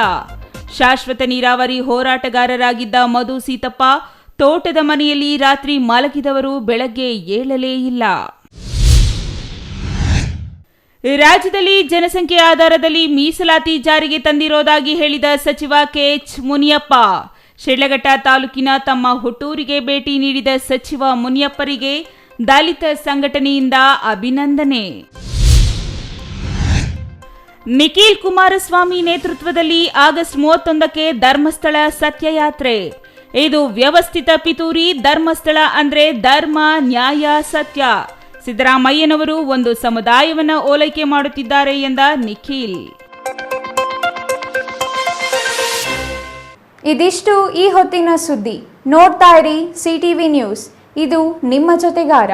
ಶಾಶ್ವತ ನೀರಾವರಿ ಹೋರಾಟಗಾರರಾಗಿದ್ದ ಮಧು ಸೀತಪ್ಪ ತೋಟದ ಮನೆಯಲ್ಲಿ ರಾತ್ರಿ ಮಲಗಿದವರು ಬೆಳಗ್ಗೆ ಏಳಲೇ ಇಲ್ಲ. ರಾಜ್ಯದಲ್ಲಿ ಜನಸಂಖ್ಯೆ ಆಧಾರದಲ್ಲಿ ಮೀಸಲಾತಿ ಜಾರಿಗೆ ತಂದಿರೋದಾಗಿ ಹೇಳಿದ ಸಚಿವ KH ಮುನಿಯಪ್ಪ. ಶಿಡ್ಲಘಟ್ಟ ತಾಲೂಕಿನ ತಮ್ಮ ಹುಟ್ಟೂರಿಗೆ ಭೇಟಿ ನೀಡಿದ ಸಚಿವ ಮುನಿಯಪ್ಪರಿಗೆ ದಲಿತ ಸಂಘಟನೆಯಿಂದ ಅಭಿನಂದನೆ. ನಿಖಿಲ್ ಕುಮಾರಸ್ವಾಮಿ ನೇತೃತ್ವದಲ್ಲಿ ಆಗಸ್ಟ್ 31ಕ್ಕೆ ಧರ್ಮಸ್ಥಳ ಸತ್ಯಯಾತ್ರೆ. ಇದು ವ್ಯವಸ್ಥಿತ ಪಿತೂರಿ. ಧರ್ಮಸ್ಥಳ ಅಂದ್ರೆ ಧರ್ಮ, ನ್ಯಾಯ, ಸತ್ಯ. ಸಿದ್ದರಾಮಯ್ಯನವರು ಒಂದು ಸಮುದಾಯವನ್ನ ಓಲೈಕೆ ಮಾಡುತ್ತಿದ್ದಾರೆ ಎಂದ ನಿಖಿಲ್. ಇದಿಷ್ಟು ಈ ಹೊತ್ತಿನ ಸುದ್ದಿ. ನೋಡ್ತಾ ಇರಿ CTV ನ್ಯೂಸ್, ಇದು ನಿಮ್ಮ ಜೊತೆಗಾರ.